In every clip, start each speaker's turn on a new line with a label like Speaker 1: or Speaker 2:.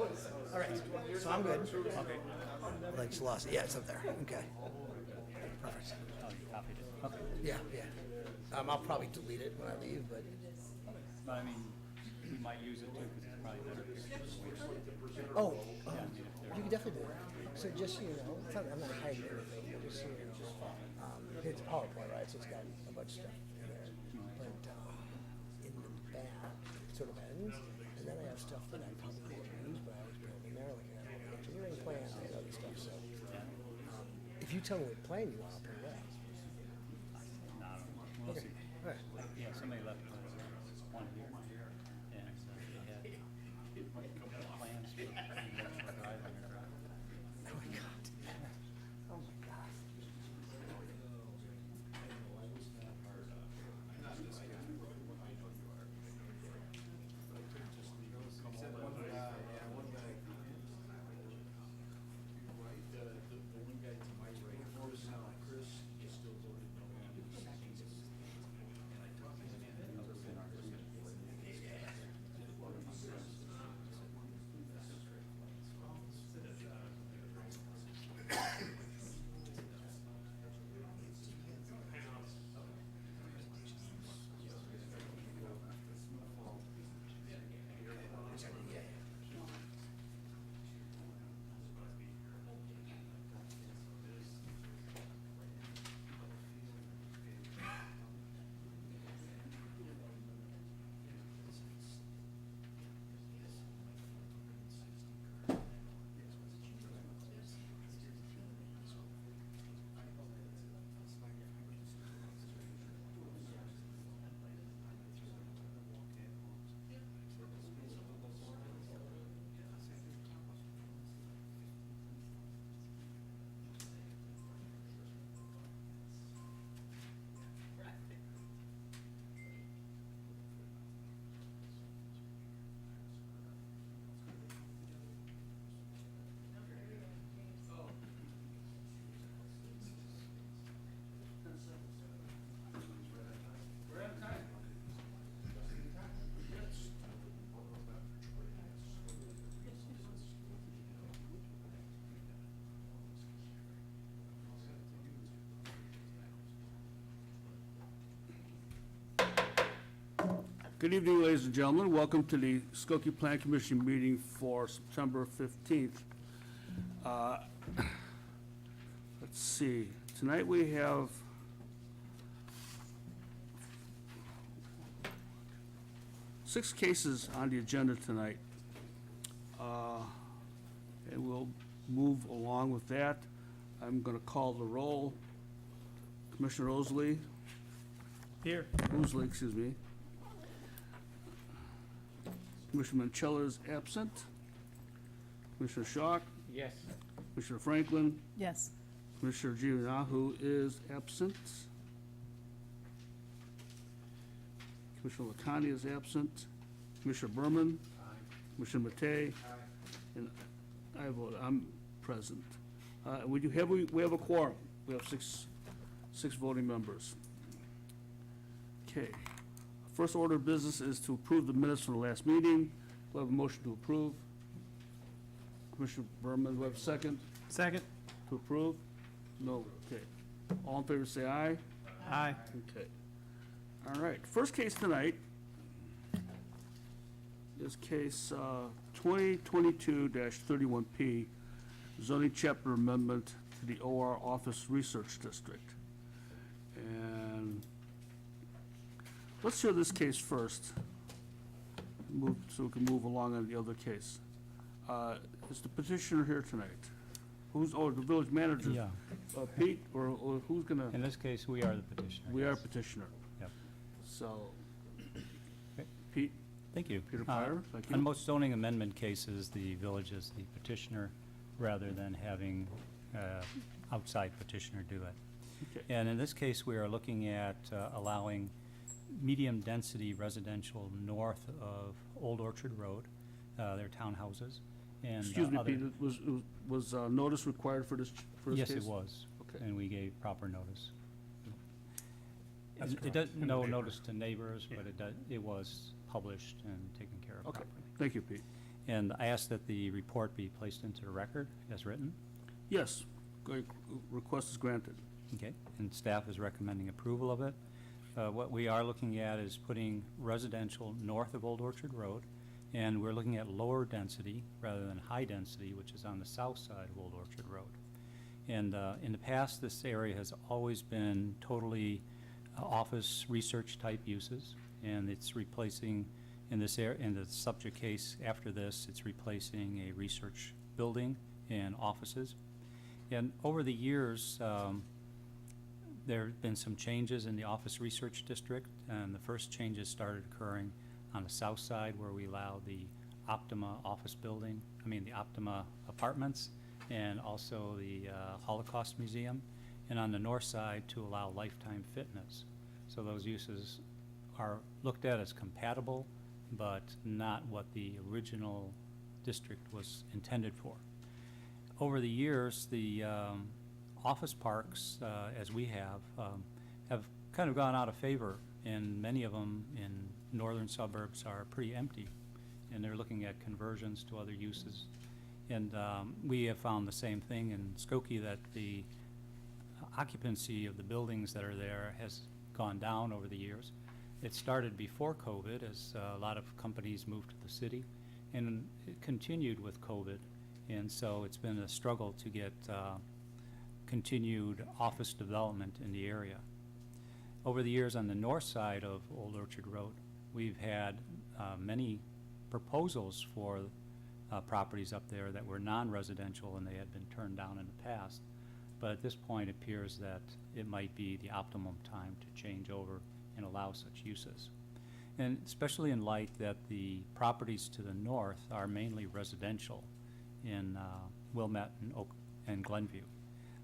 Speaker 1: All right, so I'm good. Okay. Like, just lost it. Yeah, it's up there. Okay. Perfect.
Speaker 2: Oh, you copied it. Okay.
Speaker 1: Yeah, yeah. I'll probably delete it when I leave, but
Speaker 2: But I mean, we might use it too, because it's probably better pictures.
Speaker 1: oh,
Speaker 2: Yeah, I mean, if they're.
Speaker 1: you can definitely do it. So just so you know, it's not, I'm not hiding anything. But just so you know, it's PowerPoint, right? So it's got a bunch of stuff in there. But in the back, it sort of ends, and then I have stuff that I probably won't use, but I always put in there, like engineering plans and other stuff. So if you tell me what plan you want, I'll put it up.
Speaker 2: No, I don't know. We'll
Speaker 1: Okay.
Speaker 2: see.
Speaker 1: All right.
Speaker 2: Yeah, somebody left one here. And so they had plans for electrical driving or
Speaker 1: Oh my God. Oh my God.
Speaker 3: Good evening, ladies and gentlemen. Welcome to the Skokie Plan Commission meeting for September 15th. Let's see. Tonight we have six cases on the agenda tonight. And we'll move along with that. I'm going to call the roll. Commissioner Ousley.
Speaker 2: Here.
Speaker 3: Ousley, excuse me. Commissioner Manchella is absent. Commissioner Schock,
Speaker 2: Yes.
Speaker 3: Commissioner Franklin,
Speaker 4: Yes.
Speaker 3: Commissioner Giannahu is absent. Commissioner Lacani is absent. Commissioner Berman, Commissioner Matei, and I vote, I'm present. We have a quorum. We have six voting members. Okay. First order of business is to approve the minutes from the last meeting. Do I have a motion to approve? Commissioner Berman, do I have a second
Speaker 2: Second.
Speaker 3: to approve? No, okay. All in favor say aye.
Speaker 2: Aye.
Speaker 3: Okay. All right, first case tonight is case 2022-31P, zoning chapter amendment to the OR Office Research District. And let's hear this case first, so we can move along on the other case. Is the petitioner here tonight? The village manager?
Speaker 2: Yeah.
Speaker 3: Pete, or who's gonna?
Speaker 2: In this case, we are the petitioner.
Speaker 3: We are
Speaker 2: yes.
Speaker 3: petitioner.
Speaker 2: Yep.
Speaker 3: So,
Speaker 2: Okay.
Speaker 3: Pete,
Speaker 2: Thank you.
Speaker 3: Peter Pryor, thank you.
Speaker 2: On most zoning amendment cases, the village is the petitioner rather than having outside petitioner do it.
Speaker 3: Okay.
Speaker 2: And in this case, we are looking at allowing medium-density residential north of Old Orchard Road. They're townhouses. And
Speaker 3: Excuse me,
Speaker 2: other-
Speaker 3: Pete, was notice required for this case?
Speaker 2: Yes, it was.
Speaker 3: Okay.
Speaker 2: And we gave proper notice.
Speaker 3: That's
Speaker 2: It does, no notice to neighbors, but it was published and taken care of
Speaker 3: Okay,
Speaker 2: properly.
Speaker 3: thank you, Pete.
Speaker 2: And I ask that the report be placed into the record as written.
Speaker 3: Yes, request is granted.
Speaker 2: Okay, and staff is recommending approval of it. What we are looking at is putting residential north of Old Orchard Road, and we're looking at lower density rather than high density, which is on the south side of Old Orchard Road. And in the past, this area has always been totally office research type uses, and it's replacing, in the subject case after this, it's replacing a research building and offices. And over the years, there have been some changes in the office research district, and the first changes started occurring on the south side where we allow the Optima office building, the Optima apartments, and also the Holocaust Museum, and on the north side to allow Lifetime Fitness. So those uses are looked at as compatible, but not what the original district was intended for. Over the years, the office parks, as we have kind of gone out of favor, and many of them in northern suburbs are pretty empty, and they're looking at conversions to other uses. And we have found the same thing in Skokie, that the occupancy of the buildings that are there has gone down over the years. It started before COVID as a lot of companies moved to the city, and it continued with COVID. And so it's been a struggle to get continued office development in the area. Over the years on the north side of Old Orchard Road, we've had many proposals for properties up there that were non-residential, and they had been turned down in the past. But at this point, it appears that it might be the optimum time to change over and allow such uses. And especially in light that the properties to the north are mainly residential in Wilmette and Glenview.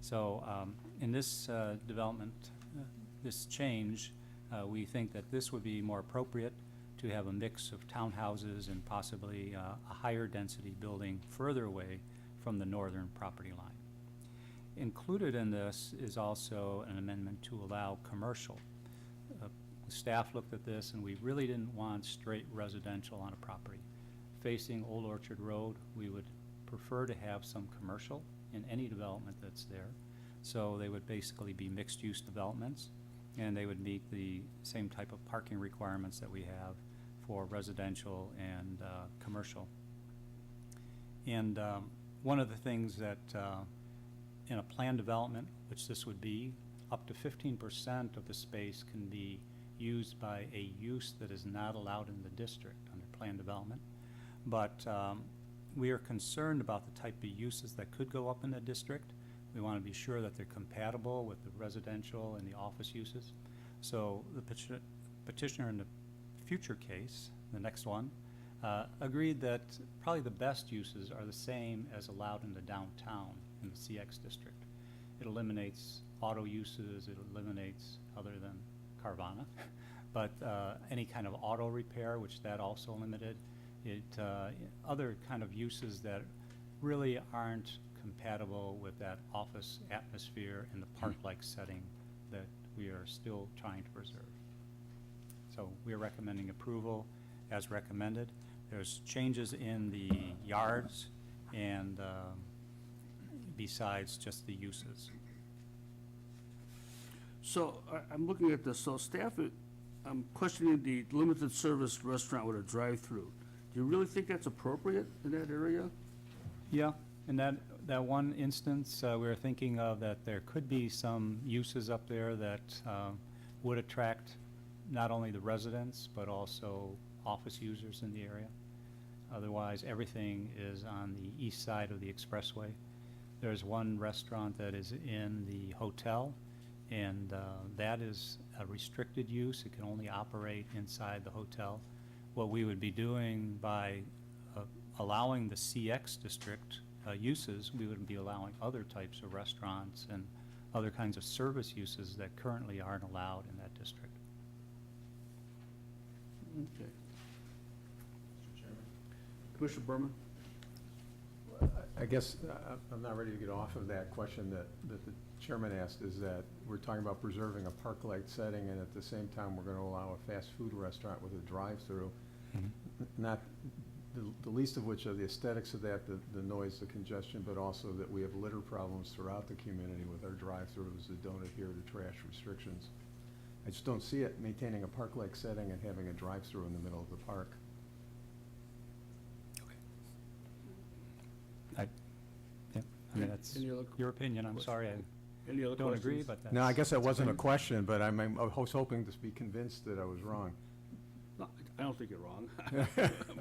Speaker 2: So in this development, this change, we think that this would be more appropriate to have a mix of townhouses and possibly a higher density building further away from the northern property line. Included in this is also an amendment to allow commercial. The staff looked at this, and we really didn't want straight residential on a property. Facing Old Orchard Road, we would prefer to have some commercial in any development that's there. So they would basically be mixed-use developments, and they would meet the same type of parking requirements that we have for residential and commercial. And one of the things that in a planned development, which this would be, up to 15% of the space can be used by a use that is not allowed in the district under planned development. But we are concerned about the type of uses that could go up in the district. We want to be sure that they're compatible with the residential and the office uses. So the petitioner in the future case, the next one, agreed that probably the best uses are the same as allowed in the downtown in the CX district. It eliminates auto uses, it eliminates, other than Carvana, but any kind of auto repair, which that also limited. Other kind of uses that really aren't compatible with that office atmosphere and the park-like setting that we are still trying to preserve. So we are recommending approval as recommended. There's changes in the yards and besides just the uses.
Speaker 3: So I'm looking at this, so staff, I'm questioning the limited service restaurant with a drive-through. Do you really think that's appropriate in that area?
Speaker 2: Yeah, in that one instance, we were thinking of that there could be some uses up there that would attract not only the residents, but also office users in the area. Otherwise, everything is on the east side of the expressway. There's one restaurant that is in the hotel, and that is a restricted use. It can only operate inside the hotel. What we would be doing by allowing the CX district uses, we would be allowing other types of restaurants and other kinds of service uses that currently aren't allowed in that district.
Speaker 3: Okay. Commissioner Berman?
Speaker 4: I guess I'm not ready to get off of that question that the chairman asked, is that we're talking about preserving a park-like setting, and at the same time, we're going to allow a fast food restaurant with a drive-through.
Speaker 2: Mm-hmm.
Speaker 4: Not the least of which are the aesthetics of that, the noise, the congestion, but also that we have litter problems throughout the community with our drive-throughs that don't adhere to trash restrictions. I just don't see it maintaining a park-like setting and having a drive-through in the middle of the park.
Speaker 2: I mean, that's
Speaker 3: Any other
Speaker 2: your opinion, I'm sorry, I
Speaker 3: Any other
Speaker 2: don't agree,
Speaker 3: questions?
Speaker 2: but that's.
Speaker 4: No, I guess that
Speaker 2: that's
Speaker 4: wasn't a
Speaker 2: fine.
Speaker 4: question, but I was hoping to be convinced that I was wrong.
Speaker 3: No, I don't think you're wrong.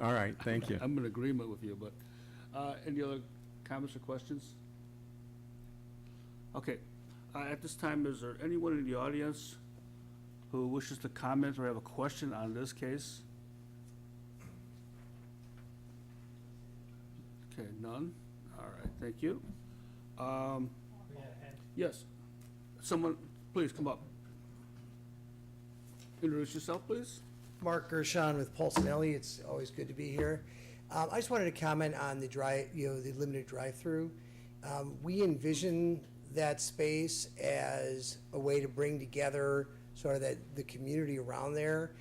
Speaker 4: All right, thank you.
Speaker 3: I'm in agreement with you, but, any other comments or questions? Okay, at this time, is there anyone in the audience who wishes to comment or have a question on this case? Okay, none? All right, thank you. Yes, someone, please come up. Introduce yourself, please.
Speaker 1: Mark Gershon with Pulsinelli. It's always good to be here. I just wanted to comment on the the limited drive-through. We envision that space as a way to bring together sort of the community around there,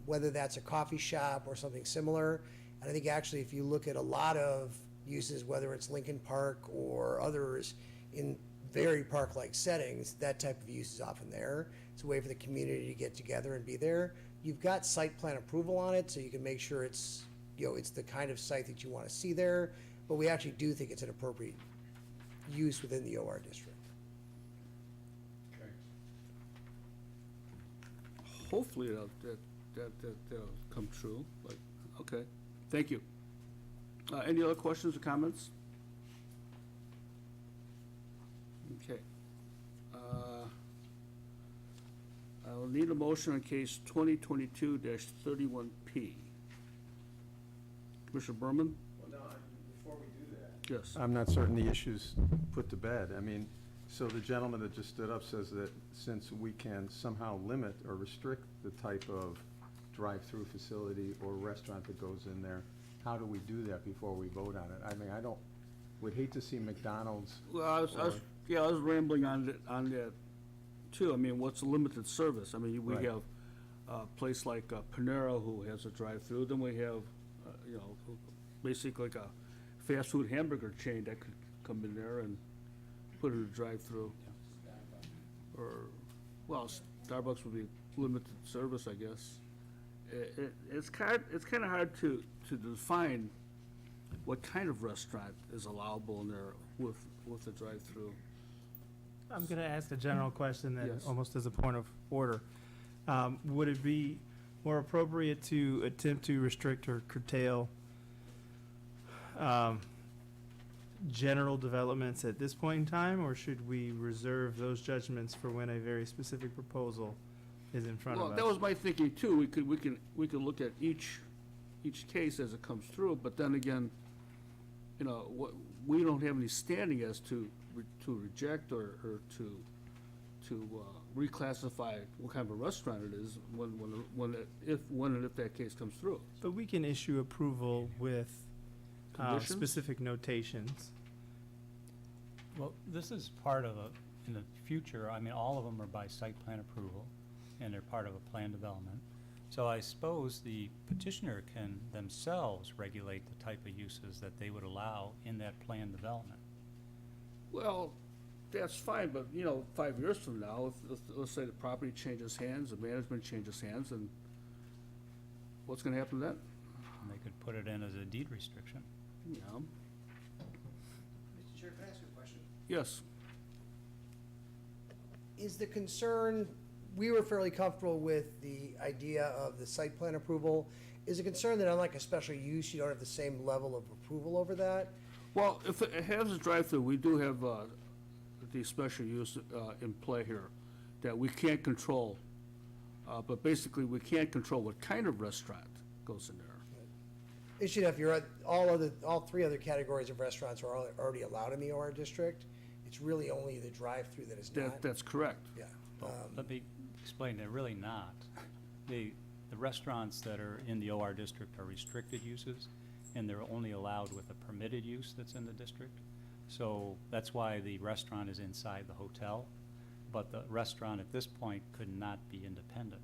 Speaker 1: whether that's a coffee shop or something similar. And I think actually if you look at a lot of uses, whether it's Lincoln Park or others in very park-like settings, that type of use is often there. It's a way for the community to get together and be there. You've got site plan approval on it, so you can make sure it's, it's the kind of site that you want to see there. But we actually do think it's an appropriate use within the OR district.
Speaker 3: Hopefully that'll come true, but, okay, thank you. Any other questions or comments? Okay. I'll need a motion on case 2022-31P. Commissioner Berman?
Speaker 4: Well, no, before we do that.
Speaker 3: Yes.
Speaker 4: I'm not certain the issue's put to bed. I mean, so the gentleman that just stood up says that since we can somehow limit or restrict the type of drive-through facility or restaurant that goes in there, how do we do that before we vote on it? I mean, would hate to see McDonald's.
Speaker 3: Well, I was rambling on that too. I mean, what's a limited service? I mean, we
Speaker 4: Right.
Speaker 3: have a place like Panera who has a drive-through, then we have, basically like a fast food hamburger chain that could come in there and put in a drive-through. Or, well, Starbucks would be limited service, I guess. It's kind of hard to define what kind of restaurant is allowable in there with a drive-through.
Speaker 5: I'm going to ask a general question then,
Speaker 3: Yes.
Speaker 5: almost as a point of order. Would it be more appropriate to attempt to restrict or curtail general developments at this point in time, or should we reserve those judgments for when a very specific proposal is in front
Speaker 3: Well,
Speaker 5: of us?
Speaker 3: that was my thinking too. We can look at each case as it comes through, but then again, we don't have any standing as to reject or to reclassify what kind of a restaurant it is when and if that case comes through.
Speaker 5: But we can issue approval with
Speaker 3: Conditions?
Speaker 5: specific notations.
Speaker 2: Well, this is part of in the future, I mean, all of them are by site plan approval, and they're part of a plan development. So I suppose the petitioner can themselves regulate the type of uses that they would allow in that plan development.
Speaker 3: Well, that's fine, but, 5 years from now, let's say the property changes hands, the management changes hands, and what's gonna happen then?
Speaker 2: And they could put it in as a deed restriction.
Speaker 3: You know?
Speaker 1: Mr. Chair, can I ask a question?
Speaker 3: Yes.
Speaker 1: Is the concern, we were fairly comfortable with the idea of the site plan approval. Is the concern that unlike a special use, you don't have the same level of approval over that?
Speaker 3: Well, if it has a drive-through, we do have the special use in play here that we can't control. But basically, we can't control what kind of restaurant goes in there.
Speaker 1: Issue if all three other categories of restaurants are already allowed in the OR district. It's really only the drive-through that is not.
Speaker 3: That's correct.
Speaker 1: Yeah.
Speaker 2: Let me explain, they're really not. The restaurants that are in the OR district are restricted uses, and they're only allowed with a permitted use that's in the district. So that's why the restaurant is inside the hotel, but the restaurant at this point could not be independent.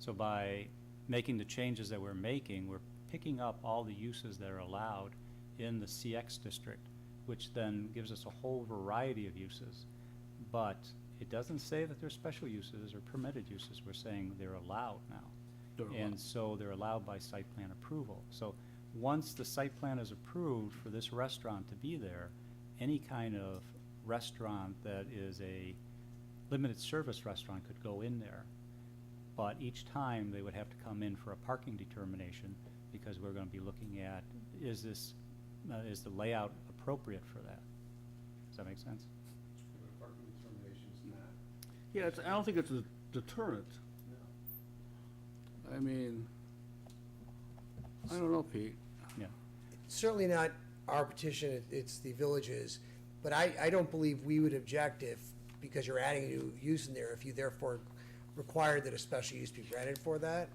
Speaker 2: So by making the changes that we're making, we're picking up all the uses that are allowed in the CX district, which then gives us a whole variety of uses. But it doesn't say that they're special uses or permitted uses. We're saying they're allowed now.
Speaker 3: They're allowed.
Speaker 2: And so they're allowed by site plan approval. So once the site plan is approved for this restaurant to be there, any kind of restaurant that is a limited service restaurant could go in there. But each time, they would have to come in for a parking determination, because we're gonna be looking at, is this, is the layout appropriate for that? Does that make sense?
Speaker 4: Parking determination is not.
Speaker 3: Yeah, I don't think it's a deterrent. I mean, I don't know, Pete.
Speaker 2: Yeah.
Speaker 1: Certainly not our petition, it's the village's, but I don't believe we would object if, because you're adding a new use in there, if you therefore require that a special use be granted for that,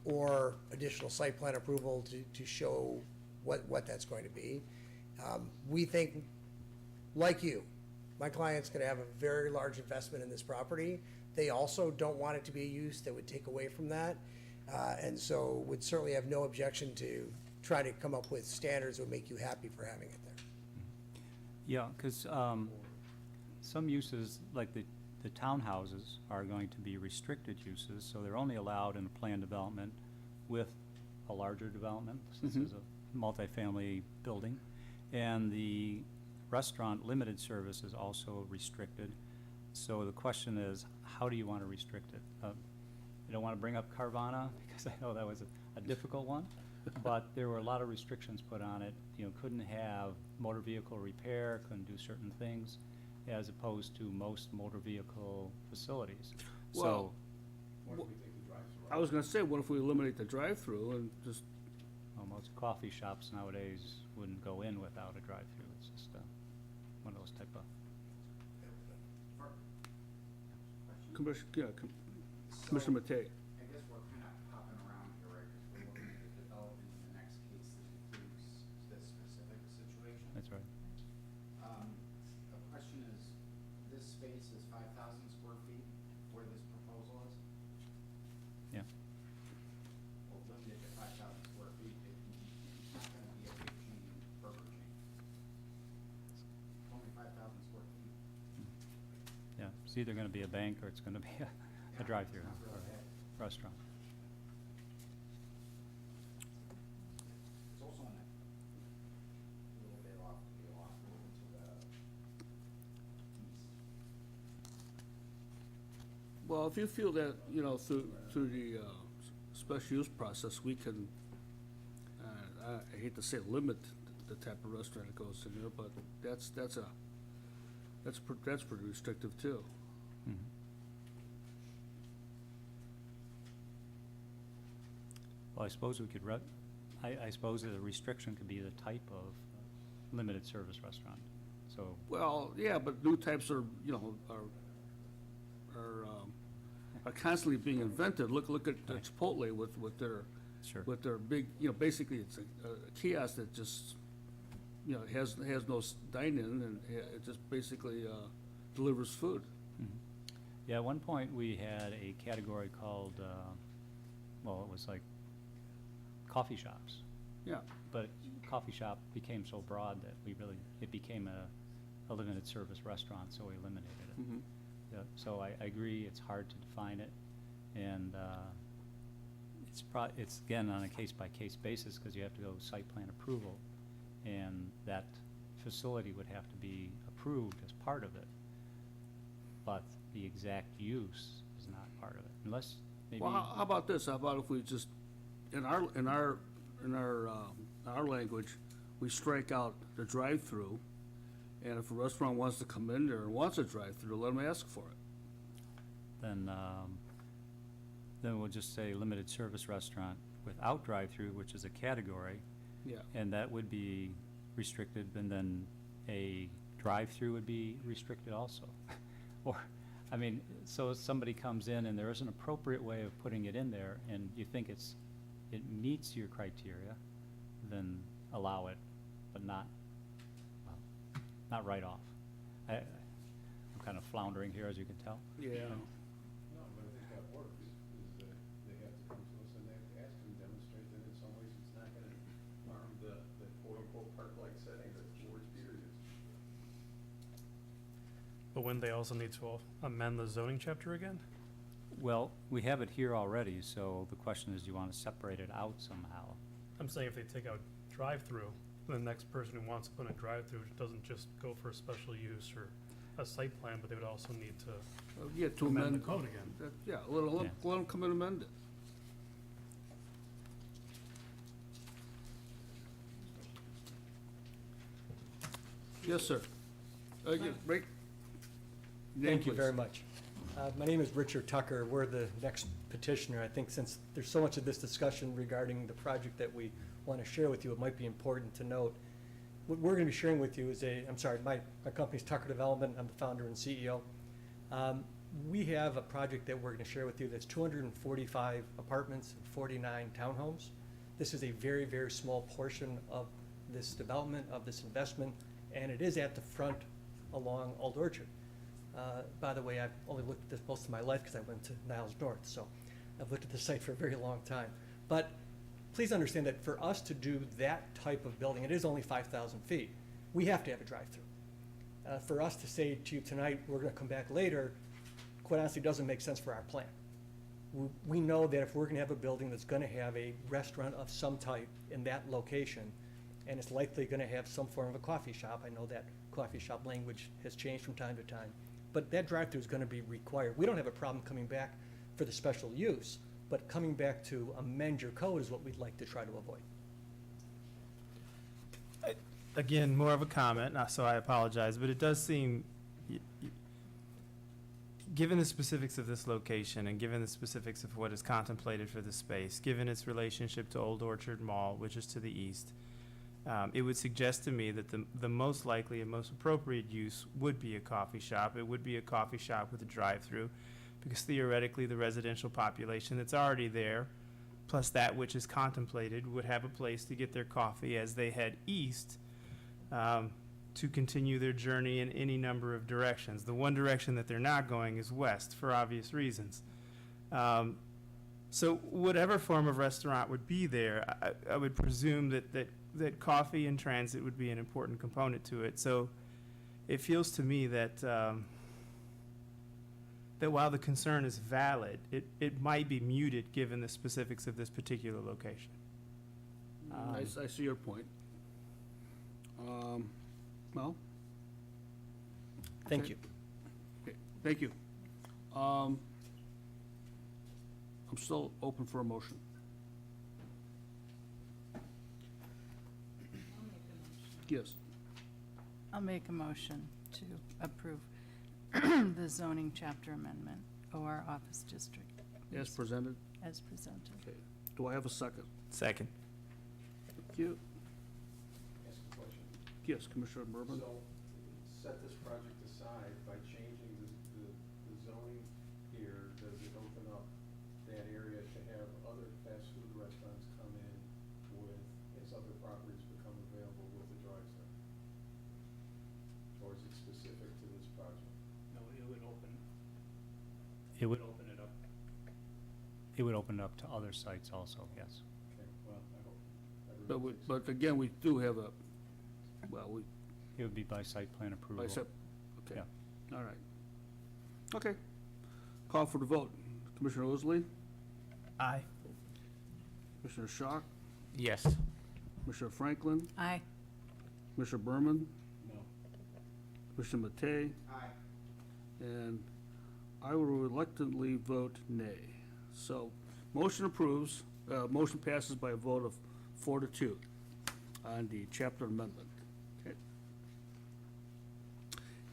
Speaker 1: or additional site plan approval to show what that's going to be. We think, like you, my client's gonna have a very large investment in this property. They also don't want it to be a use that would take away from that, and so would certainly have no objection to try to come up with standards that would make you happy for having it there.
Speaker 2: Yeah, because some uses, like the townhouses, are going to be restricted uses, so they're only allowed in a planned development with a larger development. This is a multifamily building. And the restaurant limited service is also restricted. So the question is, how do you want to restrict it? I don't want to bring up Carvana, because I know that was a difficult one, but there were a lot of restrictions put on it. You know, couldn't have motor vehicle repair, couldn't do certain things, as opposed to most motor vehicle facilities. So,
Speaker 3: Well, I was gonna say, what if we eliminate the drive-through and just,
Speaker 2: well, most coffee shops nowadays wouldn't go in without a drive-through. It's just one of those type of,
Speaker 3: Commissioner Matei?
Speaker 6: I guess we're kind of hopping around here, right, because we're looking at the development in the next case that includes this specific situation.
Speaker 2: that's right.
Speaker 6: The question is, this space is 5,000 square feet where this proposal is?
Speaker 2: Yeah.
Speaker 6: Well, limited to 5,000 square feet, it's not gonna be a big chain, burger chain. It's only 5,000 square feet.
Speaker 2: Yeah, it's either gonna be a bank or it's gonna be a drive-through
Speaker 6: Not really big.
Speaker 2: restaurant.
Speaker 6: It's also in a little bit off, a little to the east.
Speaker 3: Well, if you feel that, you know, through the special use process, we can, I hate to say limit the type of restaurant that goes in there, but that's pretty restrictive too.
Speaker 2: Mhm. Well, I suppose we could, I suppose the restriction could be the type of limited service restaurant. So,
Speaker 3: Well, yeah, but new types are, you know, are constantly being invented. Look at
Speaker 2: Right.
Speaker 3: Chipotle with
Speaker 2: sure.
Speaker 3: their big, you know, basically it's a kiosk that just, you know, has no dine-in, and it just basically delivers food.
Speaker 2: Mhm. Yeah, at one point, we had a category called, well, it was like coffee shops.
Speaker 3: Yeah,
Speaker 2: But coffee shop became so broad that it became a limited service restaurant, so we eliminated it.
Speaker 3: mhm.
Speaker 2: Yeah, so I agree, it's hard to define it, and it's again on a case-by-case basis, because you have to go site plan approval, and that facility would have to be approved as part of it, but the exact use is not part of it, unless maybe.
Speaker 3: Well, how about this? How about if we just, in our language, we strike out the drive-through, and if a restaurant wants to come in there and wants a drive-through, let them ask for it.
Speaker 2: Then we'll just say limited service restaurant without drive-through, which is a category,
Speaker 3: Yeah.
Speaker 2: and that would be restricted, and then a drive-through would be restricted also. Or, I mean, so if somebody comes in and there is an appropriate way of putting it in there, and you think it meets your criteria, then allow it, but not right off. I'm kind of floundering here, as you can tell.
Speaker 3: Yeah.
Speaker 4: No, but I think that works, is that they have to come to us and they have to ask and demonstrate that in some ways it's
Speaker 7: But wouldn't they also need to amend the zoning chapter again?
Speaker 2: Well, we have it here already, so the question is, do you want to separate it out somehow?
Speaker 7: I'm saying if they take out drive-through, the next person who wants to put in a drive-through doesn't just go for a special use or a site plan, but they would also need to
Speaker 3: Yeah, to
Speaker 7: amend
Speaker 3: amend.
Speaker 7: the code again.
Speaker 3: Yeah, let
Speaker 2: Yeah.
Speaker 3: them come and amend it. Yes, sir. Right.
Speaker 8: Thank you very much. My name is Richard Tucker. We're the next petitioner. I think since there's so much of this discussion regarding the project that we want to share with you, it might be important to note. What we're going to be sharing with you is my company's Tucker Development. I'm the founder and CEO. We have a project that we're going to share with you that's 245 apartments and 49 townhomes. This is a very, very small portion of this development, of this investment, and it is at the front along Old Orchard. By the way, I've only looked at this most of my life because I went to Niles North, so I've looked at the site for a very long time. But please understand that for us to do that type of building, it is only 5,000 feet, we have to have a drive-through. For us to say to you tonight, we're gonna come back later, quite honestly, doesn't make sense for our plan. We know that if we're gonna have a building that's gonna have a restaurant of some type in that location, and it's likely gonna have some form of a coffee shop, I know that coffee shop language has changed from time to time, but that drive-through is gonna be required. We don't have a problem coming back for the special use, but coming back to amend your code is what we'd like to try to avoid.
Speaker 5: Again, more of a comment, so I apologize, but it does seem, given the specifics of this location and given the specifics of what is contemplated for the space, given its relationship to Old Orchard Mall, which is to the east, it would suggest to me that the most likely and most appropriate use would be a coffee shop. It would be a coffee shop with a drive-through, because theoretically, the residential population that's already there, plus that which is contemplated, would have a place to get their coffee as they head east to continue their journey in any number of directions. The one direction that they're not going is west, for obvious reasons. So whatever form of restaurant would be there, I would presume that coffee and transit would be an important component to it. So it feels to me that that while the concern is valid, it might be muted given the specifics of this particular location.
Speaker 3: I see your point. Well,
Speaker 8: Thank
Speaker 3: Okay.
Speaker 8: you.
Speaker 3: okay, thank you. I'm still open for a motion. Yes.
Speaker 9: I'll make a motion to approve the zoning chapter amendment, OR Office District,
Speaker 3: As presented.
Speaker 9: as presented.
Speaker 3: Okay. Do I have a second?
Speaker 5: Second.
Speaker 3: Thank you.
Speaker 4: Ask a question.
Speaker 3: Yes, Commissioner Bourbon?
Speaker 4: So, set this project aside, by changing the zoning here, does it open up that area to have other fast food restaurants come in with, as other properties become available with the drive-thru? Or is it specific to this project?
Speaker 2: No, it would open. It would open it up. It would open it up to other sites also, yes.
Speaker 4: Okay, well, I hope. I
Speaker 3: But,
Speaker 4: really think so.
Speaker 3: but again, we do have a,
Speaker 2: It would be by site plan approval.
Speaker 3: okay,
Speaker 2: Yeah.
Speaker 3: all right. Okay. Call for the vote. Commissioner Oosley,
Speaker 5: Aye.
Speaker 3: Commissioner Schock,
Speaker 5: Yes.
Speaker 3: Commissioner Franklin,
Speaker 9: Aye.
Speaker 3: Commissioner Berman,
Speaker 4: No.
Speaker 3: Commissioner Matei,
Speaker 6: Aye.
Speaker 3: and I will reluctantly vote nay. So, motion approves, motion passes by a vote of 4-2 on the chapter amendment. Okay.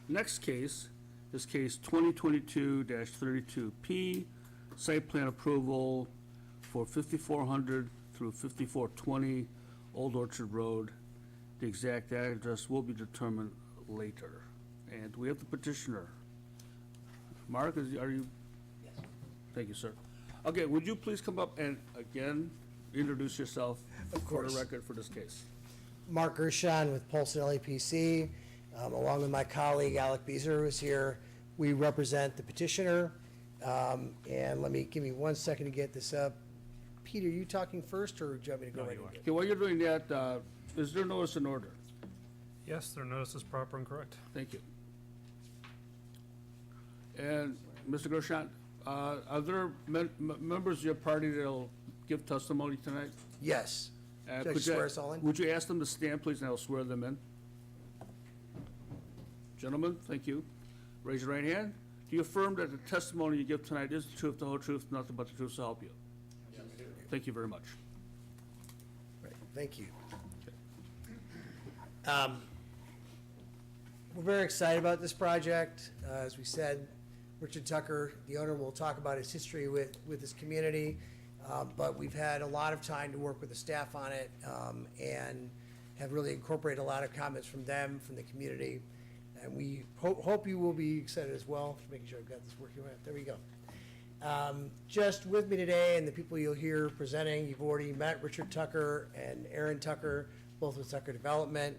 Speaker 3: Next case is case 2022-32P, site plan approval for 5400 through 5420 Old Orchard Road. The exact address will be determined later. And we have the petitioner. Mark, are you?
Speaker 1: Yes.
Speaker 3: Thank you, sir. Okay, would you please come up and again introduce yourself
Speaker 1: Of
Speaker 3: for the
Speaker 1: course.
Speaker 3: record for this case?
Speaker 1: Mark Gershon with Polson LAPC, along with my colleague Alec Beazer, who's here. We represent the petitioner. And give me 1 second to get this up. Peter, you talking first, or do you want me to go
Speaker 2: No,
Speaker 1: right
Speaker 2: you
Speaker 1: into it?
Speaker 3: Okay, while you're doing that, is there notice in order?
Speaker 7: Yes, their notice is proper and correct.
Speaker 3: Thank you. And Mr. Gershon, are there members of your party that'll give testimony tonight?
Speaker 1: Yes. Should I
Speaker 3: Could
Speaker 1: just
Speaker 3: you-
Speaker 1: swear us all in?
Speaker 3: Would you ask them to stand, please, and I'll swear them in? Gentlemen, thank you. Raise your right hand. Do you affirm that the testimony you give tonight is the truth, the whole truth, nothing but the truth, so help you? Thank you very much.
Speaker 1: Right, thank you. We're very excited about this project. As we said, Richard Tucker, the owner, will talk about his history with this community. But we've had a lot of time to work with the staff on it, and have really incorporated a lot of comments from them, from the community. And we hope you will be excited as well, making sure I've got this working right. There we go. Just with me today, and the people you'll hear presenting, you've already met Richard Tucker and Aaron Tucker, both with Tucker Development,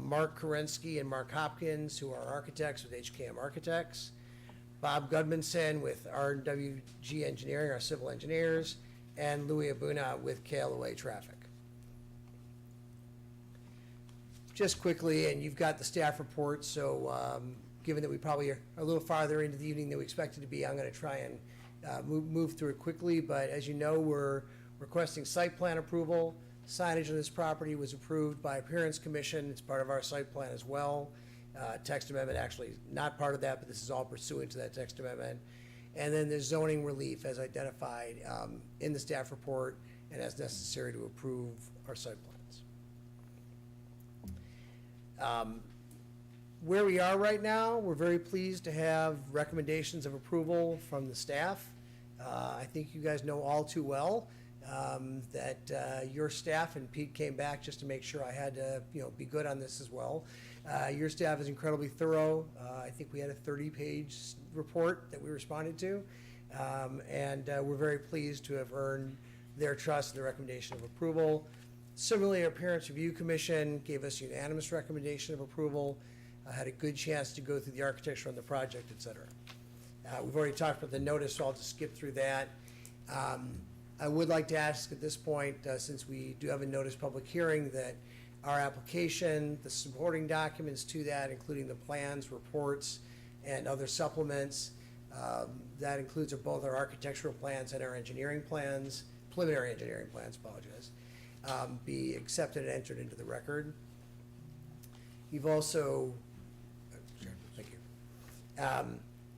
Speaker 1: Mark Kerensky and Mark Hopkins, who are architects with HKM Architects, Bob Gudmundson with R&WG Engineering, our civil engineers, and Louis Abuna with KLOA Traffic. Just quickly, and you've got the staff report, so given that we probably are a little farther into the evening than we expected to be, I'm going to try and move through it quickly. But as you know, we're requesting site plan approval. Signage on this property was approved by Appearance Commission. It's part of our site plan as well. Text amendment actually not part of that, but this is all pursuant to that text amendment. And then the zoning relief as identified in the staff report and as necessary to approve our site plans. Where we are right now, we're very pleased to have recommendations of approval from the staff. I think you guys know all too well that your staff, and Pete came back just to make sure I had to be good on this as well. Your staff is incredibly thorough. I think we had a 30-page report that we responded to, and we're very pleased to have earned their trust and the recommendation of approval. Similarly, our Appearance Review Commission gave us unanimous recommendation of approval. Had a good chance to go through the architecture on the project, et cetera. We've already talked about the notice, so I'll just skip through that. I would like to ask at this point, since we do have a notice public hearing, that our application, the supporting documents to that, including the plans, reports, and other supplements, that includes both our architectural plans and our engineering plans, preliminary engineering plans, apologize, be accepted and entered into the record. You've also, thank you.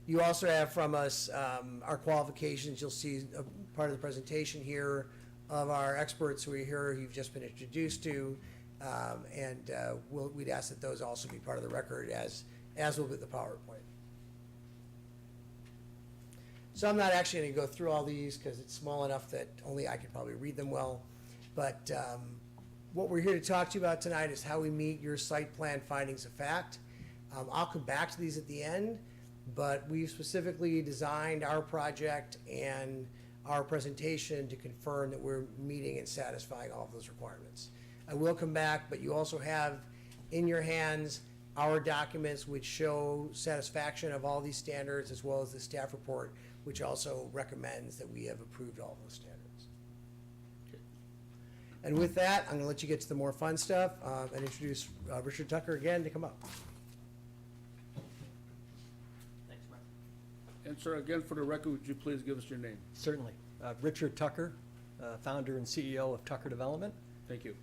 Speaker 1: You also have from us our qualifications. You'll see a part of the presentation here of our experts who are here, who you've just been introduced to, and we'd ask that those also be part of the record, as will be the PowerPoint. So I'm not actually going to go through all these because it's small enough that only I could probably read them well. But what we're here to talk to you about tonight is how we meet your site plan findings of fact. I'll come back to these at the end, but we've specifically designed our project and our presentation to confirm that we're meeting and satisfying all of those requirements. I will come back, but you also have in your hands our documents which show satisfaction of all these standards, as well as the staff report, which also recommends that we have approved all those standards. And with that, I'm going to let you get to the more fun stuff and introduce Richard Tucker again to come up.
Speaker 6: Thanks, Mark.
Speaker 3: And sir, again, for the record, would you please give us your name?
Speaker 8: Certainly. Richard Tucker, founder and CEO of Tucker Development.
Speaker 3: Thank you.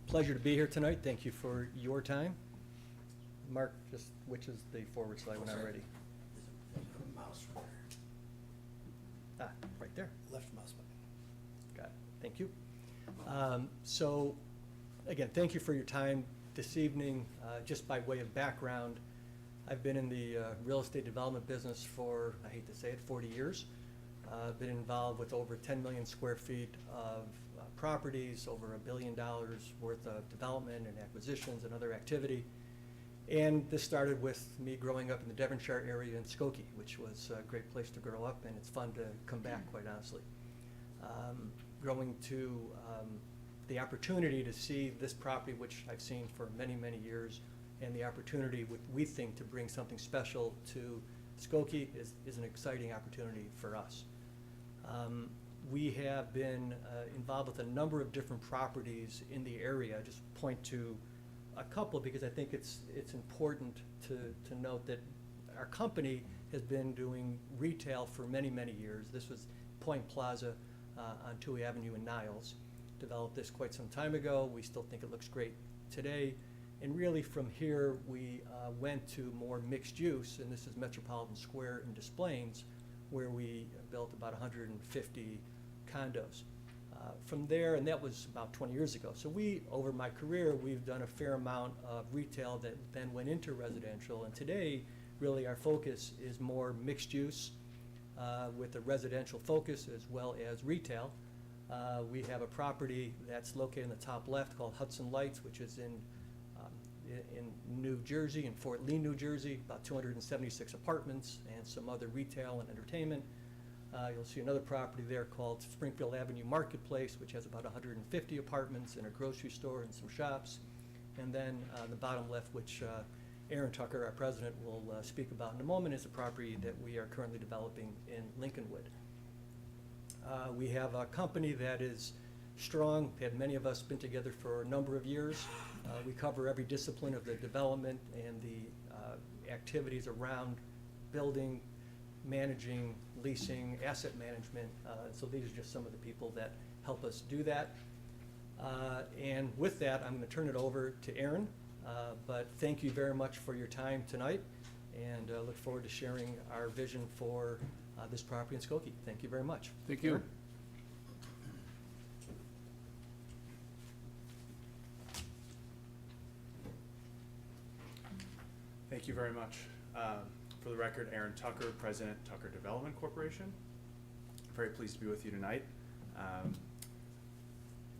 Speaker 8: Pleasure to be here tonight. Thank you for your time. Mark, just which is the forward slide when I'm ready?
Speaker 1: Mouse right
Speaker 8: Ah, right there.
Speaker 1: there. Left mouse button.
Speaker 8: Got it. Thank you. So, again, thank you for your time this evening. Just by way of background, I've been in the real estate development business for, I hate to say it, 40 years. I've been involved with over 10 million square feet of properties, over $1 billion worth of development and acquisitions and other activity. And this started with me growing up in the Devonshire area in Skokie, which was a great place to grow up, and it's fun to come back, quite honestly. Growing to the opportunity to see this property, which I've seen for many, many years, and the opportunity, we think, to bring something special to Skokie is an exciting opportunity for us. We have been involved with a number of different properties in the area. I just point to a couple because I think it's important to note that our company has been doing retail for many, many years. This was Point Plaza on Toohey Avenue in Niles. Developed this quite some time ago. We still think it looks great today. And really from here, we went to more mixed use, and this is Metropolitan Square in Des Plaines, where we built about 150 condos. From there, and that was about 20 years ago. So we, over my career, we've done a fair amount of retail that then went into residential. And today, really our focus is more mixed use with a residential focus as well as retail. We have a property that's located in the top left called Hudson Lights, which is in New Jersey, in Fort Lee, New Jersey, about 276 apartments and some other retail and entertainment. You'll see another property there called Springfield Avenue Marketplace, which has about 150 apartments and a grocery store and some shops. And then the bottom left, which Aaron Tucker, our president, will speak about in a moment, is a property that we are currently developing in Lincolnwood. We have a company that is strong. Had many of us been together for a number of years. We cover every discipline of the development and the activities around building, managing, leasing, asset management. So these are just some of the people that help us do that. And with that, I'm going to turn it over to Aaron. But thank you very much for your time tonight, and look forward to sharing our vision for this property in Skokie. Thank you very much.
Speaker 3: Thank you.
Speaker 8: Aaron?
Speaker 10: Thank you very much. For the record, Aaron Tucker, President, Tucker Development Corporation. Very pleased to be with you tonight.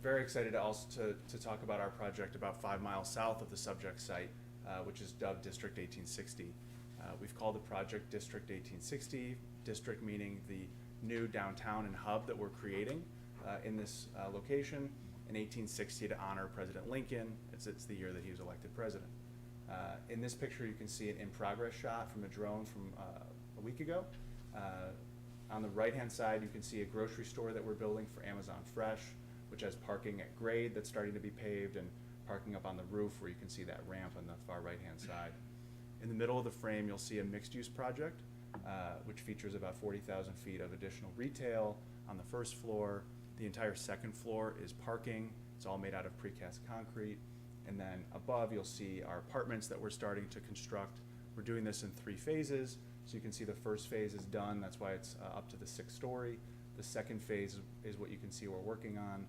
Speaker 10: Very excited to talk about our project about 5 miles south of the subject site, which is dubbed District 1860. We've called the project District 1860, district meaning the new downtown and hub that we're creating in this location, in 1860 to honor President Lincoln. It's the year that he was elected president. In this picture, you can see an in-progress shot from a drone from a week ago. On the right-hand side, you can see a grocery store that we're building for Amazon Fresh, which has parking at grade that's starting to be paved, and parking up on the roof where you can see that ramp on the far right-hand side. In the middle of the frame, you'll see a mixed-use project, which features about 40,000 feet of additional retail on the first floor. The entire second floor is parking. It's all made out of precast concrete. And then above, you'll see our apartments that we're starting to construct. We're doing this in 3 phases. So you can see the first phase is done. That's why it's up to the 6th story. The second phase is what you can see we're working on.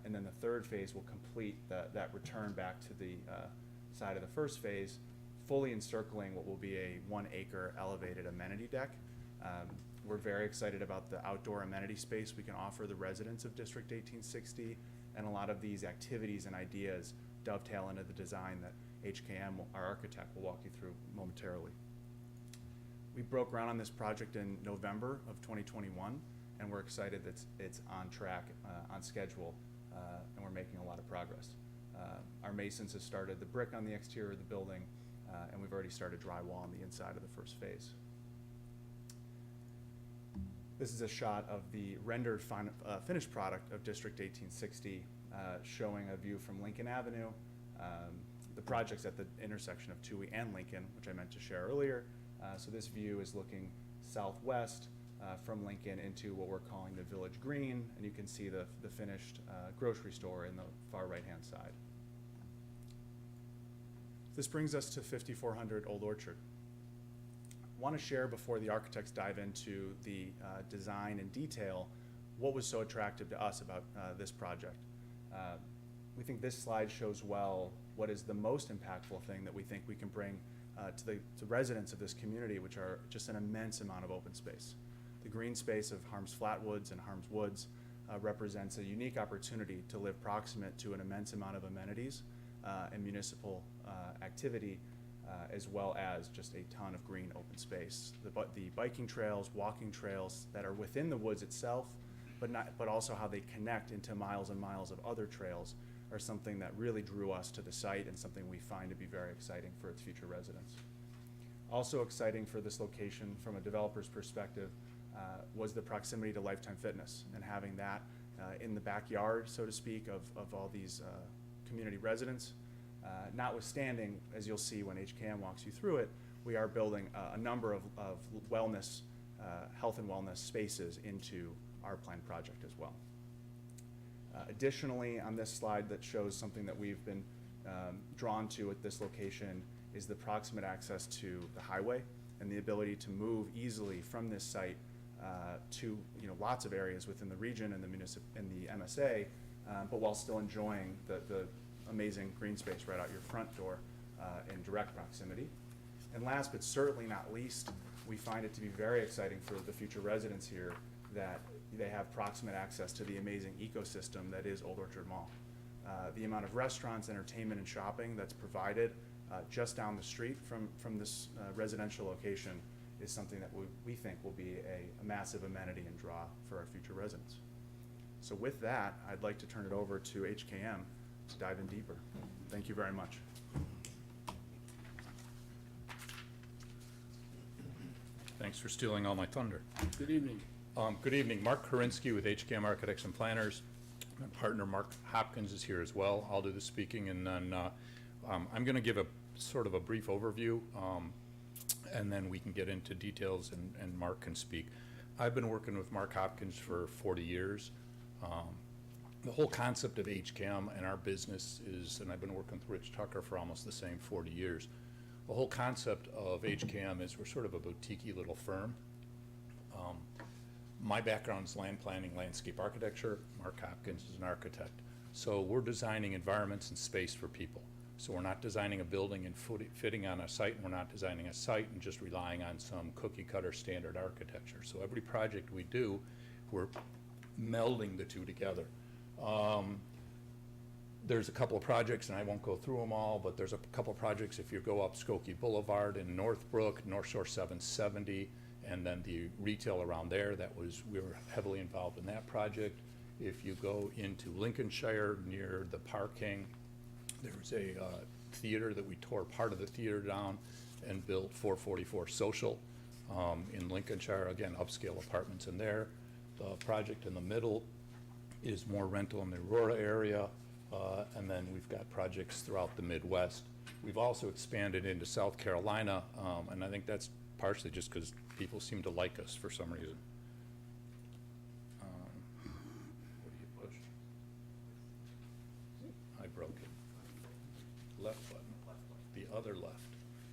Speaker 10: And then the third phase will complete that return back to the side of the first phase, fully encircling what will be a 1-acre elevated amenity deck. We're very excited about the outdoor amenity space we can offer the residents of District 1860, and a lot of these activities and ideas dovetail into the design that HKM, our architect, will walk you through momentarily. We broke ground on this project in November of 2021, and we're excited that it's on track, on schedule, and we're making a lot of progress. Our masons have started the brick on the exterior of the building, and we've already started drywall on the inside of the first phase. This is a shot of the rendered finished product of District 1860, showing a view from Lincoln Avenue. The project's at the intersection of Toohey and Lincoln, which I meant to share earlier. So this view is looking southwest from Lincoln into what we're calling the Village Green, and you can see the finished grocery store in the far right-hand side. This brings us to 5400 Old Orchard. I want to share, before the architects dive into the design and detail, what was so attractive to us about this project. We think this slide shows well what is the most impactful thing that we think we can bring to the residents of this community, which are just an immense amount of open space. The green space of Harms Flatwoods and Harms Woods represents a unique opportunity to live proximate to an immense amount of amenities and municipal activity, as well as just a ton of green open space. The biking trails, walking trails that are within the woods itself, but also how they connect into miles and miles of other trails, are something that really drew us to the site and something we find to be very exciting for its future residents. Also exciting for this location from a developer's perspective was the proximity to Lifetime Fitness, and having that in the backyard, so to speak, of all these community residents. Notwithstanding, as you'll see when HKM walks you through it, we are building a number of wellness, health and wellness spaces into our planned project as well. Additionally, on this slide that shows something that we've been drawn to at this location is the proximate access to the highway and the ability to move easily from this site to lots of areas within the region and the MSA, but while still enjoying the amazing green space right out your front door in direct proximity. And last but certainly not least, we find it to be very exciting for the future residents here that they have proximate access to the amazing ecosystem that is Old Orchard Mall. The amount of restaurants, entertainment, and shopping that's provided just down the street from this residential location is something that we think will be a massive amenity and draw for our future residents. So with that, I'd like to turn it over to HKM to dive in deeper. Thank you very much.
Speaker 11: Thanks for stealing all my thunder.
Speaker 3: Good evening.
Speaker 11: Good evening, Mark Korinsky with HKM Architects and Planners. My partner Mark Hopkins is here as well. I'll do the speaking, and then I'm going to give a sort of a brief overview, and then we can get into details, and Mark can speak. I've been working with Mark Hopkins for 40 years. The whole concept of HCAM and our business is, and I've been working with Rich Tucker for almost the same 40 years. The whole concept of HCAM is we're sort of a boutique-y little firm. My background is land planning, landscape architecture. Mark Hopkins is an architect. So we're designing environments and space for people. So we're not designing a building and fitting on a site, and we're not designing a site and just relying on some cookie-cutter standard architecture. So every project we do, we're melding the two together. There's a couple of projects, and I won't go through them all, but there's a couple of projects if you go up Skokie Boulevard in Northbrook, North Shore 770, and then the retail around there, we were heavily involved in that project. If you go into Lincolnshire near the parking, there's a theater that we tore part of the theater down and built 444 Social in Lincolnshire, again, upscale apartments in there. The project in the middle is more rental in the Aurora area, and then we've got projects throughout the Midwest. We've also expanded into South Carolina, and I think that's partially just because people seem to like us for some reason. What do you push? I broke it. Left button. The other left.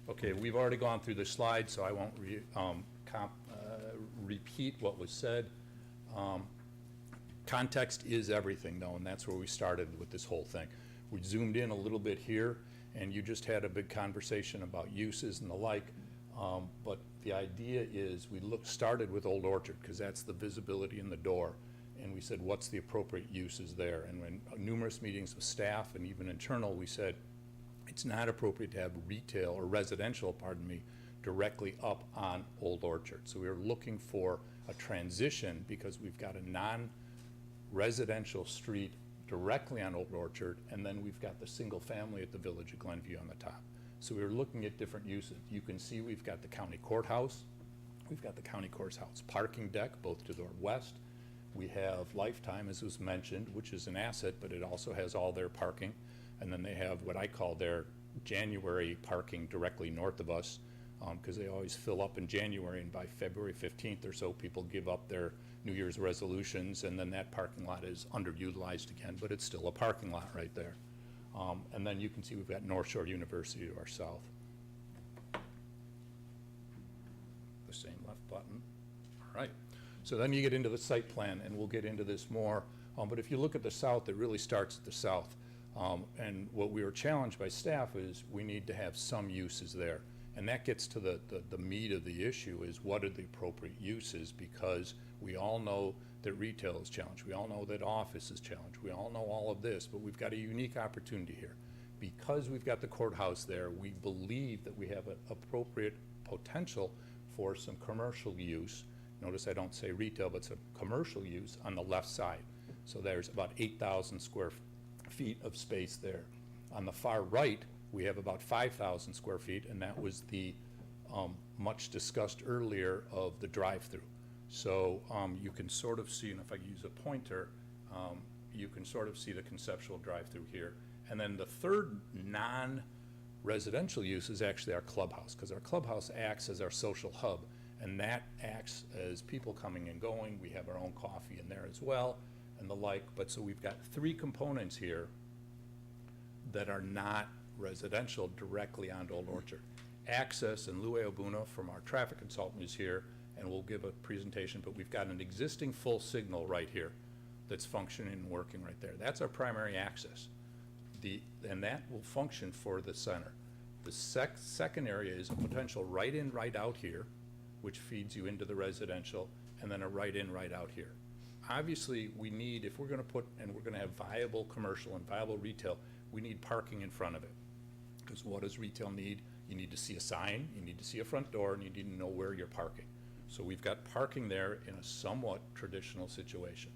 Speaker 11: Okay, we've already gone through the slide, so I won't repeat what was said. Context is everything, though, and that's where we started with this whole thing. We zoomed in a little bit here, and you just had a big conversation about uses and the like. But the idea is we started with Old Orchard because that's the visibility in the door, and we said, what's the appropriate uses there? And when numerous meetings with staff and even internal, we said it's not appropriate to have retail or residential, pardon me, directly up on Old Orchard. So we were looking for a transition because we've got a non-residential street directly on Old Orchard, and then we've got the single family at the Village of Glenview on the top. So we were looking at different uses. You can see we've got the county courthouse. We've got the county courthouse parking deck, both to the west. We have Lifetime, as was mentioned, which is an asset, but it also has all their parking. And then they have what I call their January parking directly north of us, because they always fill up in January, and by February 15th or so, people give up their New Year's resolutions, and then that parking lot is underutilized again, but it's still a parking lot right there. And then you can see we've got North Shore University to our south. The same left button. All right. So then you get into the site plan, and we'll get into this more. But if you look at the south, it really starts at the south. And what we were challenged by staff is we need to have some uses there. And that gets to the meat of the issue is what are the appropriate uses, because we all know that retail is challenged. We all know that office is challenged. We all know all of this, but we've got a unique opportunity here. Because we've got the courthouse there, we believe that we have an appropriate potential for some commercial use. Notice I don't say retail, but some commercial use on the left side. So there's about 8,000 square feet of space there. On the far right, we have about 5,000 square feet, and that was the much discussed earlier of the drive-through. So you can sort of see, and if I use a pointer, you can sort of see the conceptual drive-through here. And then the third Residential use is actually our clubhouse, because our clubhouse acts as our social hub, and that acts as people coming and going. We have our own coffee in there as well, and the like. But so we've got three components here that are not residential directly onto Old Orchard. Access, and Lue Obuna from our traffic consultant is here, and we'll give a presentation, but we've got an existing full signal right here that's functioning and working right there. That's our primary access. And that will function for the center. The second area is a potential right in, right out here, which feeds you into the residential, and then a right in, right out here. Obviously, we need, if we're gonna put, and we're gonna have viable commercial and viable retail, we need parking in front of it. Because what does retail need? You need to see a sign, you need to see a front door, and you need to know where you're parking. So we've got parking there in a somewhat traditional situation.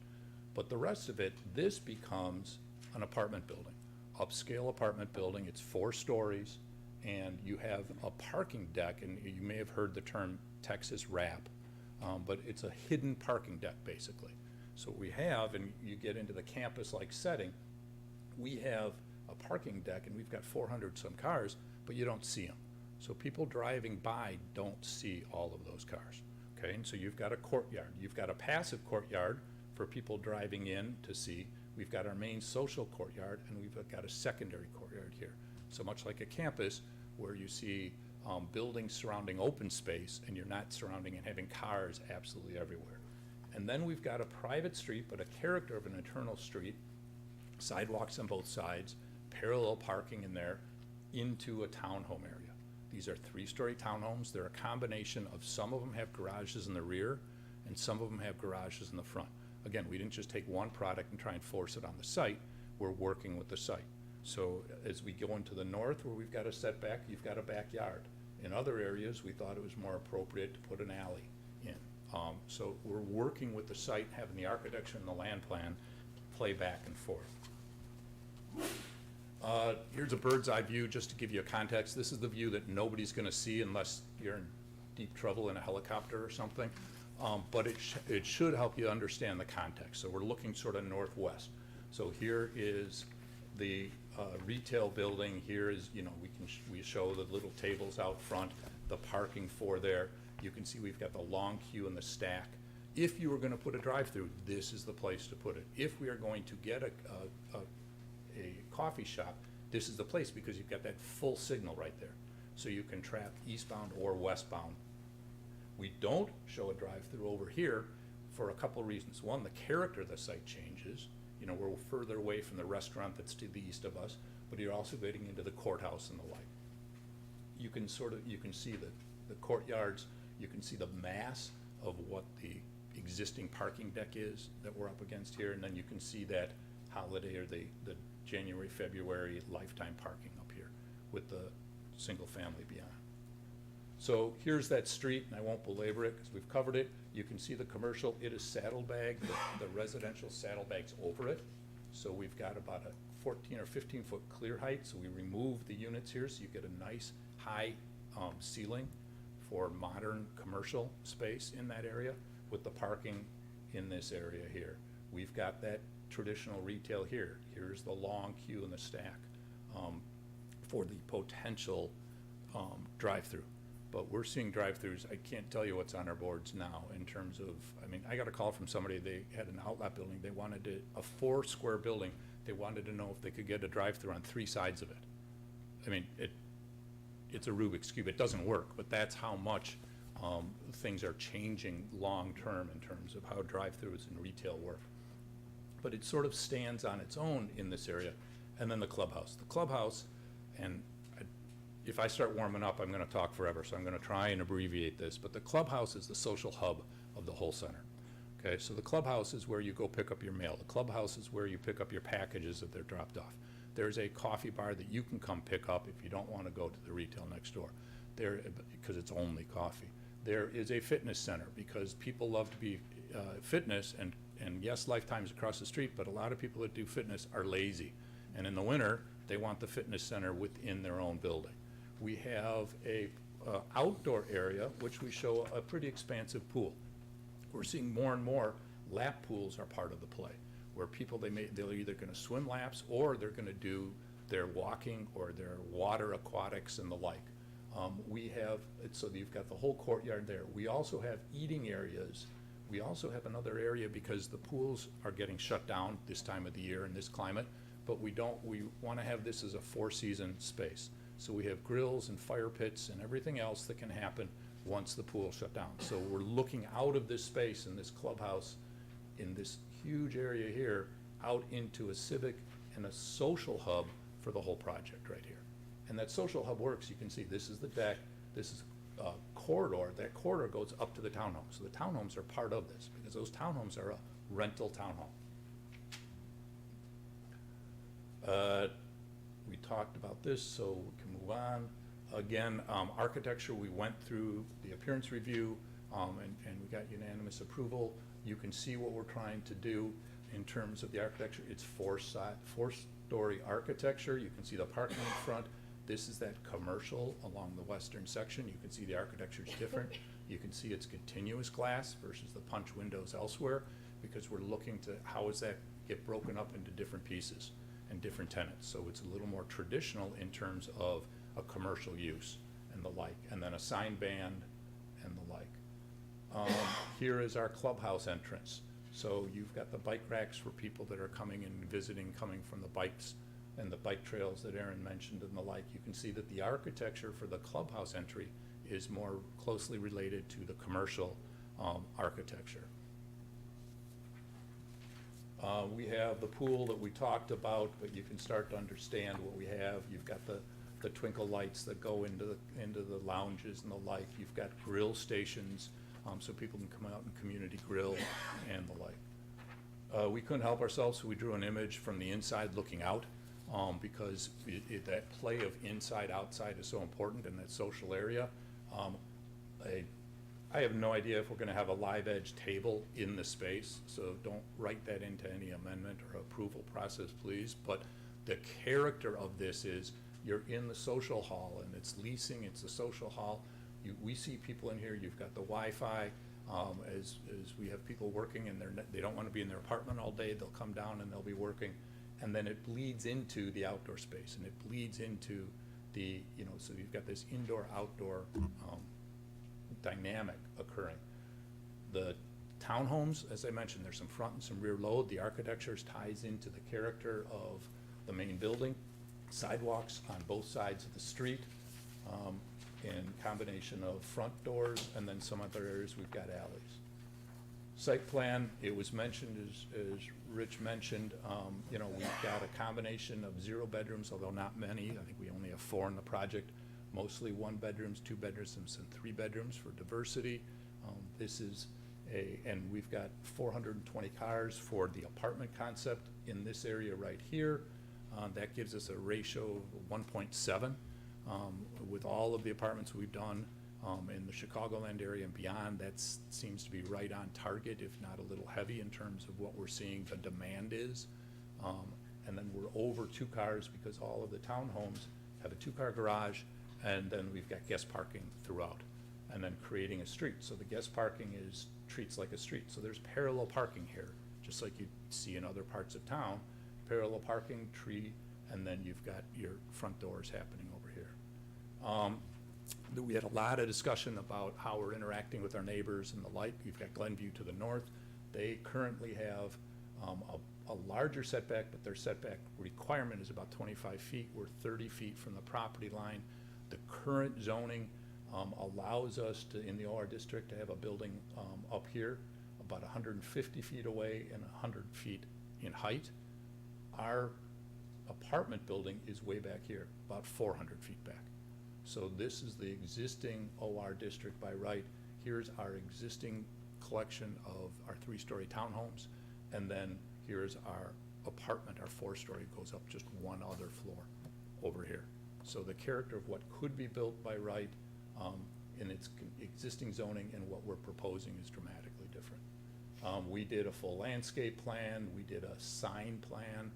Speaker 11: But the rest of it, this becomes an apartment building, upscale apartment building. It's 4 stories, and you have a parking deck, and you may have heard the term Texas wrap, but it's a hidden parking deck, basically. So we have, and you get into the campus-like setting, we have a parking deck, and we've got 400 some cars, but you don't see them. So people driving by don't see all of those cars, okay? And so you've got a courtyard. You've got a passive courtyard for people driving in to see. We've got our main social courtyard, and we've got a secondary courtyard here. So much like a campus where you see buildings surrounding open space, and you're not surrounding and having cars absolutely everywhere. And then we've got a private street, but a character of an internal street, sidewalks on both sides, parallel parking in there, into a townhome area. These are 3-story townhomes. They're a combination of, some of them have garages in the rear, and some of them have garages in the front. Again, we didn't just take one product and try and force it on the site. We're working with the site. So as we go into the north, where we've got a setback, you've got a backyard. In other areas, we thought it was more appropriate to put an alley in. So we're working with the site, having the architecture and the land plan play back and forth. Here's a bird's eye view, just to give you a context. This is the view that nobody's gonna see unless you're in deep trouble in a helicopter or something. But it should help you understand the context. So we're looking sort of northwest. So here is the retail building. Here is, you know, we show the little tables out front, the parking for there. You can see we've got the long queue and the stack. If you were gonna put a drive-through, this is the place to put it. If we are going to get a coffee shop, this is the place, because you've got that full signal right there. So you can trap eastbound or westbound. We don't show a drive-through over here for a couple reasons. One, the character of the site changes. You know, we're further away from the restaurant that's to the east of us, but you're also getting into the courthouse and the like. You can see the courtyards, you can see the mass of what the existing parking deck is that we're up against here, and then you can see that holiday, or the January, February lifetime parking up here with the single family beyond. So here's that street, and I won't belabor it because we've covered it. You can see the commercial, it is saddlebagged, the residential saddlebags over it. So we've got about a 14 or 15 foot clear height, so we remove the units here, so you get a nice high ceiling for modern commercial space in that area, with the parking in this area here. We've got that traditional retail here. Here's the long queue and the stack for the potential drive-through. But we're seeing drive-throughs. I can't tell you what's on our boards now in terms of, I mean, I got a call from somebody, they had an outlet building, they wanted to, a 4-square building, they wanted to know if they could get a drive-through on 3 sides of it. I mean, it's a Rubik's Cube. It doesn't work, but that's how much things are changing long-term in terms of how drive-throughs and retail work. But it sort of stands on its own in this area. And then the clubhouse. The clubhouse, and if I start warming up, I'm gonna talk forever, so I'm gonna try and abbreviate this, but the clubhouse is the social hub of the whole center. Okay, so the clubhouse is where you go pick up your mail. The clubhouse is where you pick up your packages if they're dropped off. There's a coffee bar that you can come pick up if you don't wanna go to the retail next door, because it's only coffee. There is a fitness center, because people love to be fitness, and yes, Lifetime's across the street, but a lot of people that do fitness are lazy. And in the winter, they want the fitness center within their own building. We have a outdoor area, which we show a pretty expansive pool. We're seeing more and more lap pools are part of the play, where people, they're either gonna swim laps, or they're gonna do they're walking or they're water aquatics and the like. We have, so you've got the whole courtyard there. We also have eating areas. We also have another area because the pools are getting shut down this time of the year in this climate, but we want to have this as a four-season space. So we have grills and fire pits and everything else that can happen once the pool shut down. So we're looking out of this space in this clubhouse, in this huge area here, out into a civic and a social hub for the whole project right here. And that social hub works. You can see this is the deck, this is a corridor. That corridor goes up to the townhomes. So the townhomes are part of this because those townhomes are a rental townhome. We talked about this, so we can move on. Again, architecture, we went through the appearance review and we got unanimous approval. You can see what we're trying to do in terms of the architecture. It's four-story architecture. You can see the parking in front. This is that commercial along the western section. You can see the architecture is different. You can see it's continuous glass versus the punch windows elsewhere because we're looking to how does that get broken up into different pieces and different tenants. So it's a little more traditional in terms of a commercial use and the like, and then a sign band and the like. Here is our clubhouse entrance. So you've got the bike racks for people that are coming and visiting, coming from the bikes and the bike trails that Aaron mentioned and the like. You can see that the architecture for the clubhouse entry is more closely related to the commercial architecture. We have the pool that we talked about, but you can start to understand what we have. You've got the twinkle lights that go into the lounges and the like. You've got grill stations, so people can come out and community grill and the like. We couldn't help ourselves, so we drew an image from the inside looking out, because that play of inside outside is so important in that social area. I have no idea if we're going to have a live edge table in the space, so don't write that into any amendment or approval process, please. But the character of this is you're in the social hall and it's leasing, it's the social hall. We see people in here, you've got the Wi-Fi, as we have people working and they don't want to be in their apartment all day, they'll come down and they'll be working. And then it bleeds into the outdoor space and it bleeds into the, so you've got this indoor-outdoor dynamic occurring. The townhomes, as I mentioned, there's some front and some rear load. The architecture ties into the character of the main building. Sidewalks on both sides of the street, in combination of front doors, and then some other areas we've got alleys. Site plan, it was mentioned, as Rich mentioned, we've got a combination of 0 bedrooms, although not many. I think we only have 4 in the project. Mostly 1 bedrooms, 2 bedrooms, and 3 bedrooms for diversity. This is and we've got 420 cars for the apartment concept in this area right here. That gives us a ratio of 1.7 with all of the apartments we've done in the Chicagoland area and beyond. That seems to be right on target, if not a little heavy in terms of what we're seeing the demand is. And then we're over 2 cars because all of the townhomes have a 2-car garage, and then we've got guest parking throughout, and then creating a street. So the guest parking treats like a street. So there's parallel parking here, just like you see in other parts of town. Parallel parking, tree, and then you've got your front doors happening over here. We had a lot of discussion about how we're interacting with our neighbors and the like. You've got Glenview to the north. They currently have a larger setback, but their setback requirement is about 25 feet. We're 30 feet from the property line. The current zoning allows us to, in the OR district, to have a building up here about 150 feet away and 100 feet in height. Our apartment building is way back here, about 400 feet back. So this is the existing OR district by right. Here's our existing collection of our 3-story townhomes, and then here's our apartment, our 4-story, goes up just 1 other floor over here. So the character of what could be built by right in its existing zoning and what we're proposing is dramatically different. We did a full landscape plan. We did a sign plan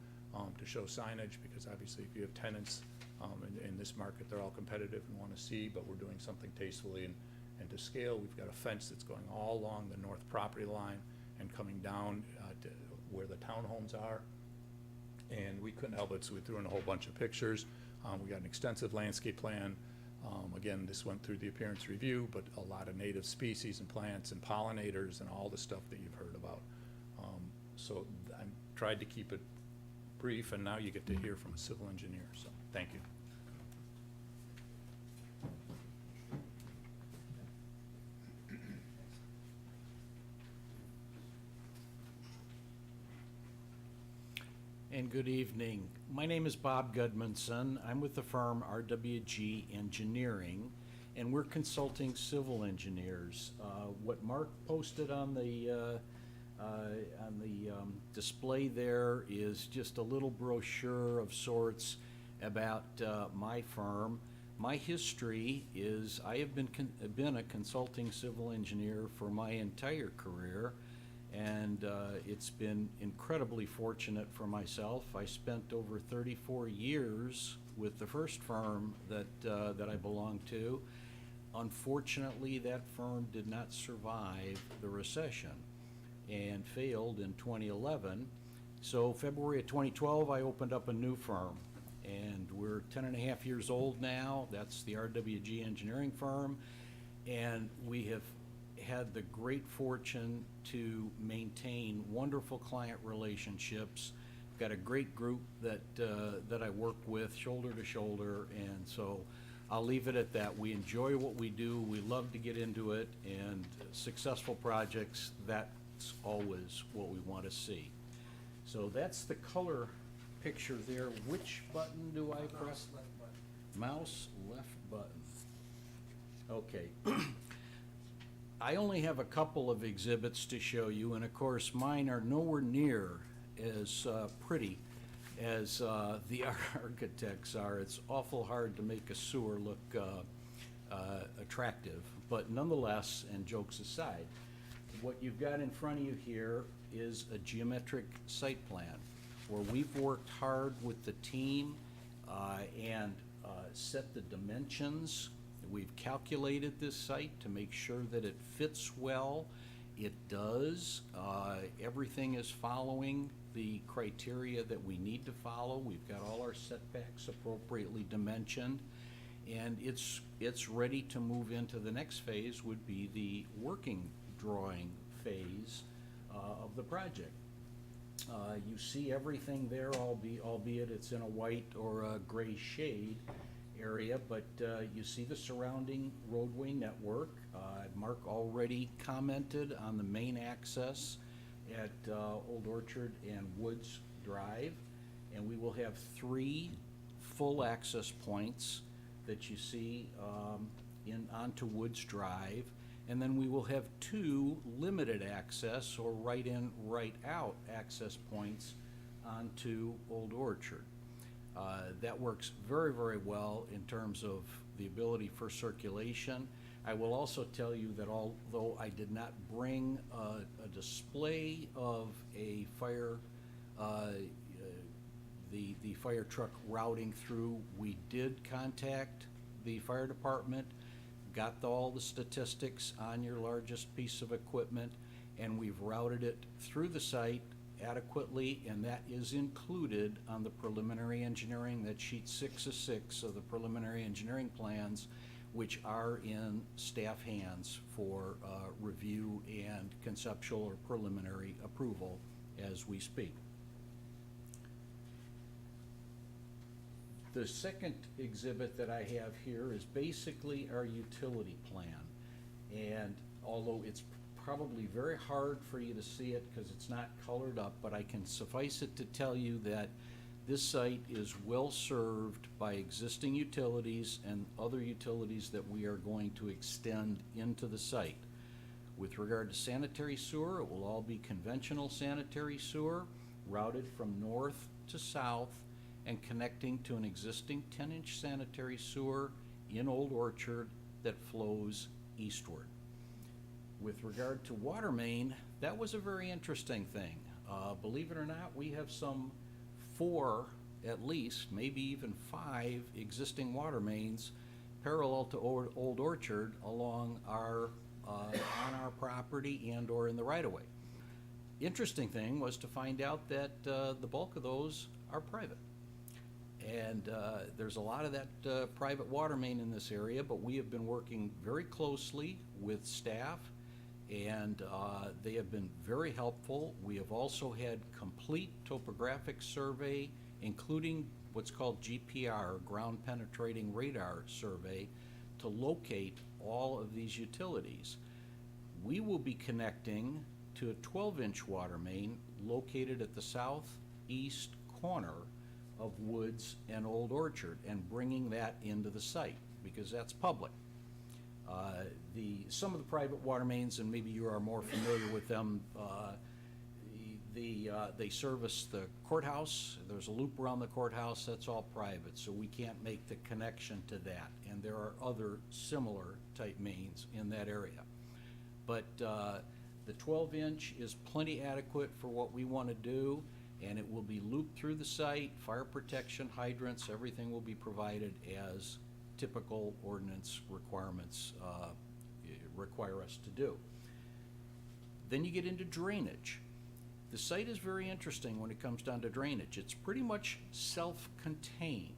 Speaker 11: to show signage, because obviously if you have tenants in this market, they're all competitive and want to see, but we're doing something tastefully and to scale. We've got a fence that's going all along the north property line and coming down to where the townhomes are. and we couldn't help it, so we threw in a whole bunch of pictures. We got an extensive landscape plan. Again, this went through the appearance review, but a lot of native species and plants and pollinators and all the stuff that you've heard about. So I tried to keep it brief, and now you get to hear from a civil engineer, so thank you.
Speaker 12: And good evening. My name is Bob Gudmundson. I'm with the firm RWG Engineering, and we're consulting civil engineers. What Mark posted on the display there is just a little brochure of sorts about my firm. My history is I have been a consulting civil engineer for my entire career. And it's been incredibly fortunate for myself. I spent over 34 years with the first firm that I belonged to. Unfortunately, that firm did not survive the recession and failed in 2011. So February of 2012, I opened up a new firm, and we're 10 and a half years old now. That's the RWG Engineering firm, and we have had the great fortune to maintain wonderful client relationships. Got a great group that I work with shoulder to shoulder, and so I'll leave it at that. We enjoy what we do. We love to get into it, and successful projects, that's always what we want to see. So that's the color picture there. Which button do I press?
Speaker 1: Mouse left button.
Speaker 12: Mouse left button. Okay. I only have a couple of exhibits to show you, and of course mine are nowhere near as pretty as the architects are. It's awful hard to make a sewer look attractive, but nonetheless, and jokes aside, what you've got in front of you here is a geometric site plan where we've worked hard with the team and set the dimensions. We've calculated this site to make sure that it fits well. It does. Everything is following the criteria that we need to follow. We've got all our setbacks appropriately dimensioned, and it's ready to move into the next phase, would be the working drawing phase of the project. You see everything there, albeit it's in a white or a gray shade area, but you see the surrounding roadway network. Mark already commented on the main access at Old Orchard and Woods Drive, and we will have 3 full access points that you see onto Woods Drive, and then we will have 2 limited access or right in, right out access points onto Old Orchard. That works very, very well in terms of the ability for circulation. I will also tell you that although I did not bring a display of a fire, the fire truck routing through, we did contact the fire department, got all the statistics on your largest piece of equipment, and we've routed it through the site adequately, and that is included on the preliminary engineering. That's sheet 6 of 6 of the preliminary engineering plans, which are in staff hands for review and conceptual or preliminary approval as we speak. The second exhibit that I have here is basically our utility plan, and although it's probably very hard for you to see it because it's not colored up, but I can suffice it to tell you that this site is well served by existing utilities and other utilities that we are going to extend into the site. With regard to sanitary sewer, it will all be conventional sanitary sewer routed from north to south and connecting to an existing 10-inch sanitary sewer in Old Orchard that flows eastward. With regard to water main, that was a very interesting thing. Believe it or not, we have some 4, at least, maybe even 5 existing water mains parallel to Old Orchard along our on our property and or in the right-of-way. interesting thing was to find out that the bulk of those are private. And there's a lot of that private water main in this area, but we have been working very closely with staff, and they have been very helpful. We have also had complete topographic survey, including what's called GPR, ground penetrating radar survey, to locate all of these utilities. We will be connecting to a 12-inch water main located at the southeast corner of Woods and Old Orchard, and bringing that into the site, because that's public. Some of the private water mains, and maybe you are more familiar with them, they service the courthouse. There's a loop around the courthouse, that's all private, so we can't make the connection to that. And there are other similar type mains in that area. But the 12-inch is plenty adequate for what we want to do, and it will be looped through the site. Fire protection, hydrants, everything will be provided as typical ordinance requirements require us to do. Then you get into drainage. The site is very interesting when it comes down to drainage. It's pretty much self-contained,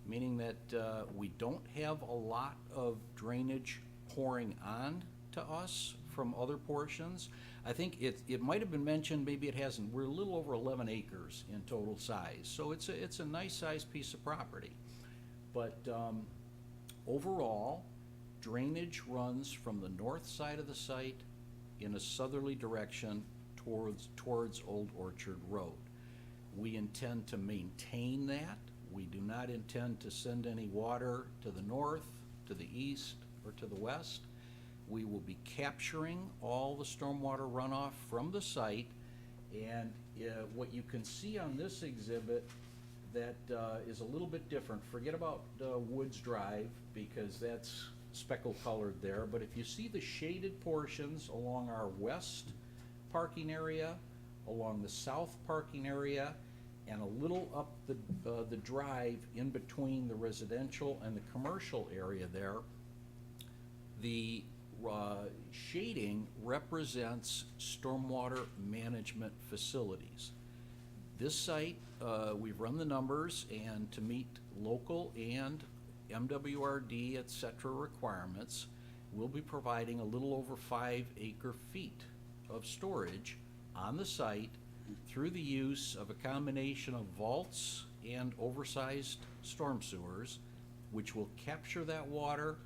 Speaker 12: meaning that we don't have a lot of drainage pouring on to us from other portions. I think it might have been mentioned, maybe it hasn't. We're a little over 11 acres in total size, so it's a nice sized piece of property. But overall, drainage runs from the north side of the site in a southerly direction towards Old Orchard Road. We intend to maintain that. We do not intend to send any water to the north, to the east, or to the west. We will be capturing all the stormwater runoff from the site, and what you can see on this exhibit that is a little bit different. Forget about Woods Drive, because that's speckle colored there, but if you see the shaded portions along our west parking area, along the south parking area, and a little up the drive in between the residential and the commercial area there, the shading represents stormwater management facilities. This site, we've run the numbers, and to meet local and MWRD, et cetera, requirements, we'll be providing a little over 5 acre-feet of storage on the site through the use of a combination of vaults and oversized storm sewers, which will capture that water,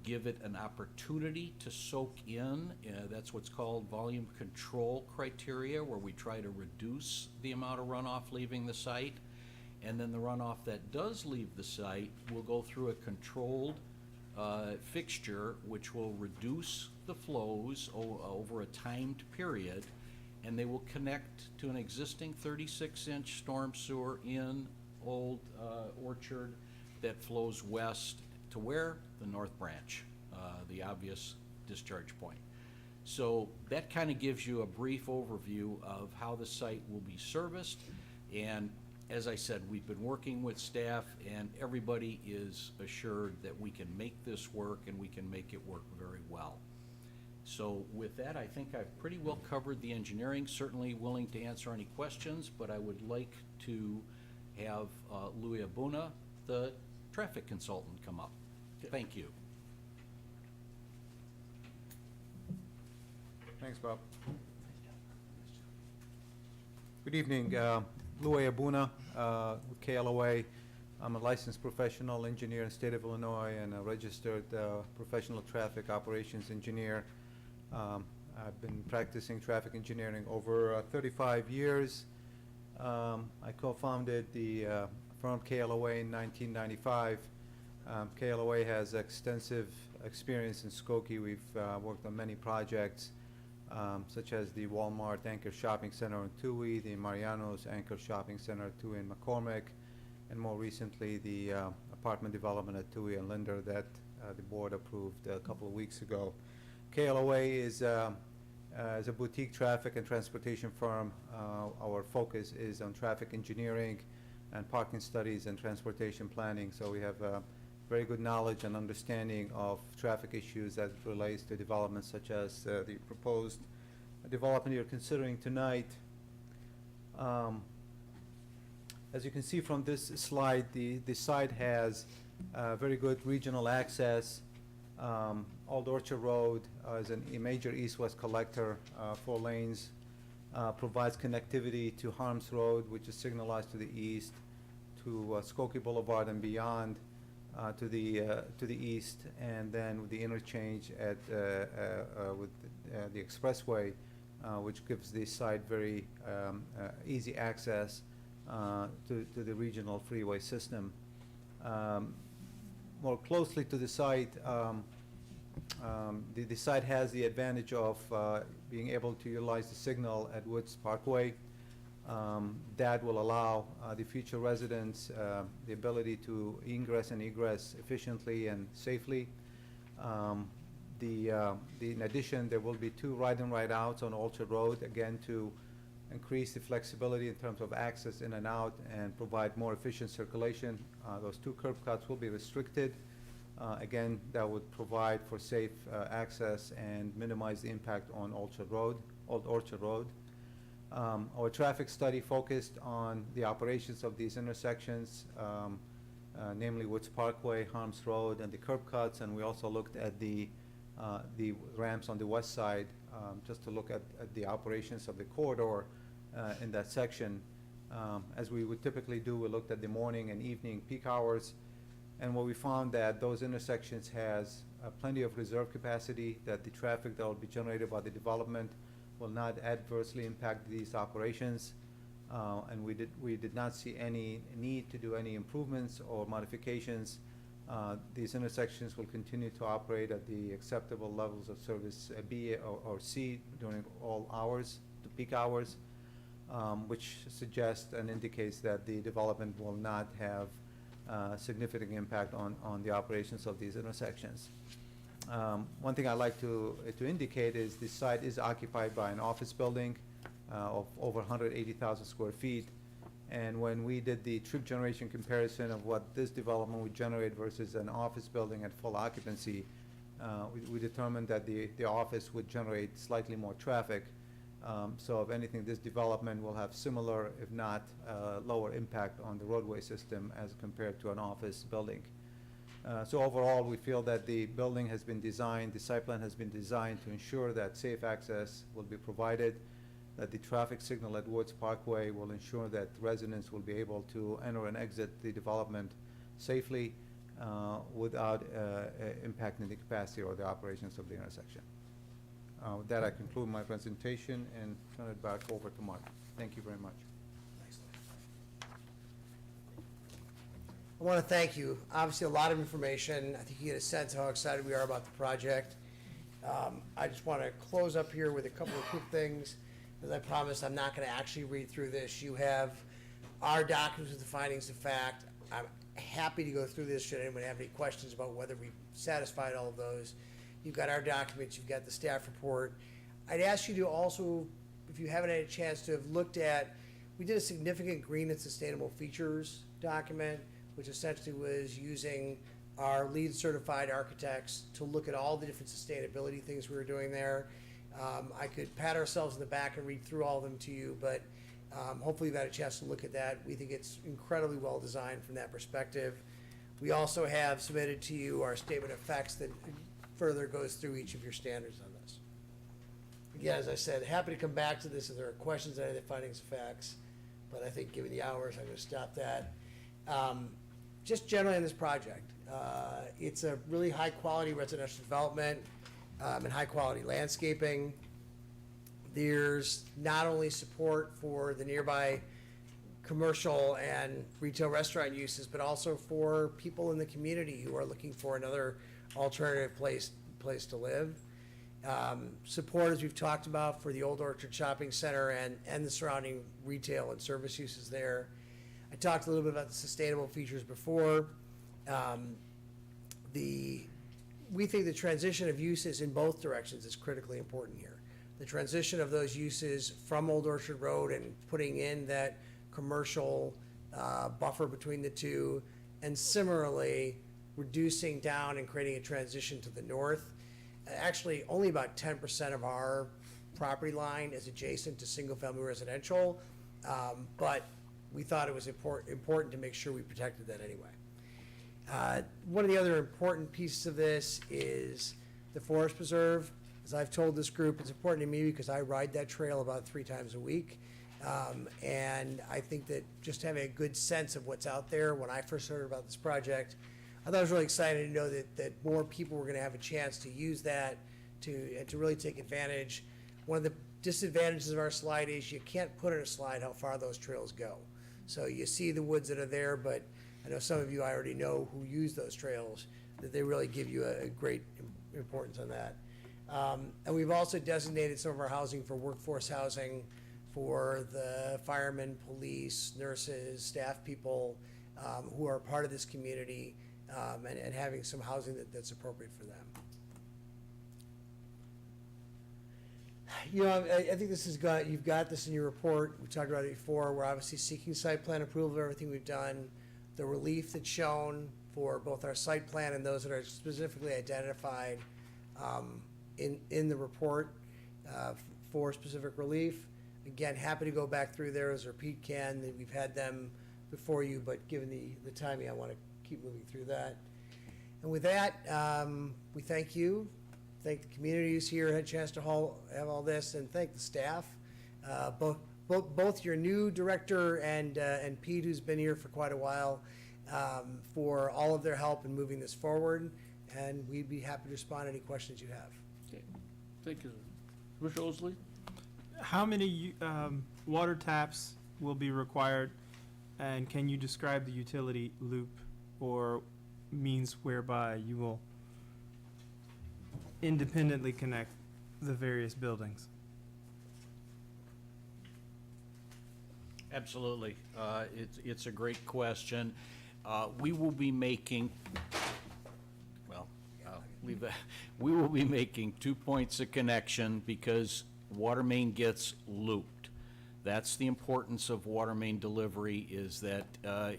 Speaker 12: give it an opportunity to soak in. That's what's called volume control criteria, where we try to reduce the amount of runoff leaving the site. And then the runoff that does leave the site will go through a controlled fixture, which will reduce the flows over a timed period, and they will connect to an existing 36-inch storm sewer in Old Orchard that flows west to where? The North Branch, the obvious discharge point. So that kind of gives you a brief overview of how the site will be serviced. And as I said, we've been working with staff, and everybody is assured that we can make this work, and we can make it work very well. So with that, I think I've pretty well covered the engineering. Certainly willing to answer any questions, but I would like to have Louis Abuna, the traffic consultant, come up. Thank you.
Speaker 13: Thanks, Bob. Good evening. Louis Abuna with KLOA. I'm a licensed professional engineer in the state of Illinois and a registered professional traffic operations engineer. I've been practicing traffic engineering over 35 years. I co-founded the firm KLOA in 1995. KLOA has extensive experience in Skokie. We've worked on many projects, such as the Walmart Anchor Shopping Center in Toohey, the Mariano's Anchor Shopping Center at Toohey and McCormick, and more recently the apartment development at Toohey and Linder that the board approved a couple of weeks ago. KLOA is a boutique traffic and transportation firm. Our focus is on traffic engineering and parking studies and transportation planning, so we have very good knowledge and understanding of traffic issues as it relates to developments such as the proposed development you're considering tonight. As you can see from this slide, the site has very good regional access. Old Orchard Road is a major east-west collector, 4 lanes, provides connectivity to Harms Road, which is signalized to the east, to Skokie Boulevard and beyond, to the east, and then with the interchange at with the expressway, which gives the site very easy access to the regional freeway system. More closely to the site, the site has the advantage of being able to utilize the signal at Woods Parkway. That will allow the future residents the ability to ingress and egress efficiently and safely. In addition, there will be 2 ride in, ride outs on Orchard Road, again to increase the flexibility in terms of access in and out and provide more efficient circulation. Those 2 curb cuts will be restricted. Again, that would provide for safe access and minimize the impact on Old Orchard Road. Our traffic study focused on the operations of these intersections, namely Woods Parkway, Harms Road, and the curb cuts, and we also looked at the ramps on the west side, just to look at the operations of the corridor in that section. As we would typically do, we looked at the morning and evening peak hours, and what we found that those intersections has plenty of reserve capacity, that the traffic that will be generated by the development will not adversely impact these operations, and we did not see any need to do any improvements or modifications. These intersections will continue to operate at the acceptable levels of service B or C during all hours, the peak hours, which suggests and indicates that the development will not have significant impact on the operations of these intersections. One thing I'd like to indicate is this site is occupied by an office building of over 180,000 square feet. And when we did the trip generation comparison of what this development would generate versus an office building at full occupancy, we determined that the office would generate slightly more traffic. So if anything, this development will have similar, if not lower impact on the roadway system as compared to an office building. So overall, we feel that the building has been designed, the site plan has been designed to ensure that safe access will be provided, that the traffic signal at Woods Parkway will ensure that residents will be able to enter and exit the development safely without impacting the capacity or the operations of the intersection. With that, I conclude my presentation and turn it back over to Mark. Thank you very much.
Speaker 1: I want to thank you. Obviously, a lot of information. I think you get a sense of how excited we are about the project. I just want to close up here with a couple of quick things. As I promised, I'm not going to actually read through this. You have our documents with the findings of fact. I'm happy to go through this should anyone have any questions about whether we've satisfied all of those. You've got our documents, you've got the staff report. I'd ask you to also, if you haven't had a chance to have looked at, we did a significant green and sustainable features document, which essentially was using our lead certified architects to look at all the different sustainability things we were doing there. I could pat ourselves in the back and read through all of them to you, but hopefully you've had a chance to look at that. We think it's incredibly well designed from that perspective. We also have submitted to you our statement of facts that further goes through each of your standards on this. Again, as I said, happy to come back to this if there are questions on any of the findings of facts, but I think given the hours, I'm going to stop that. Just generally on this project, it's a really high-quality residential development and high-quality landscaping. There's not only support for the nearby commercial and retail restaurant uses, but also for people in the community who are looking for another alternative place to live. Support, as we've talked about, for the Old Orchard Shopping Center and the surrounding retail and service uses there. I talked a little bit about the sustainable features before. We think the transition of uses in both directions is critically important here. The transition of those uses from Old Orchard Road and putting in that commercial buffer between the two, and similarly reducing down and creating a transition to the north. Actually, only about 10% of our property line is adjacent to single-family residential, but we thought it was important to make sure we protected that anyway. One of the other important pieces of this is the forest preserve. As I've told this group, it's important to me because I ride that trail about 3 times a week. And I think that just having a good sense of what's out there, when I first heard about this project, I thought it was really exciting to know that more people were gonna have a chance to use that, and to really take advantage. One of the disadvantages of our slide is you can't put in a slide how far those trails go. So you see the woods that are there, but I know some of you, I already know who use those trails, that they really give you a great importance on that. And we've also designated some of our housing for workforce housing for the firemen, police, nurses, staff people who are part of this community, and having some housing that's appropriate for them. You know, I think this has you've got this in your report. We talked about it before. We're obviously seeking site plan approval of everything we've done. The relief that's shown for both our site plan and those that are specifically identified in the report for specific relief. Again, happy to go back through there as Pete can. We've had them before you, but given the timing, I want to keep moving through that. And with that, we thank you. Thank the communities here, had a chance to have all this, and thank the staff. Both your new director and Pete, who's been here for quite a while, for all of their help in moving this forward. And we'd be happy to respond to any questions you have.
Speaker 3: Okay, thank you. Commissioner Osley?
Speaker 5: How many water taps will be required, and can you describe the utility loop or means whereby you will independently connect the various buildings?
Speaker 12: Absolutely. It's a great question. We will be making, we will be making 2 points of connection because water main gets looped. That's the importance of water main delivery, is that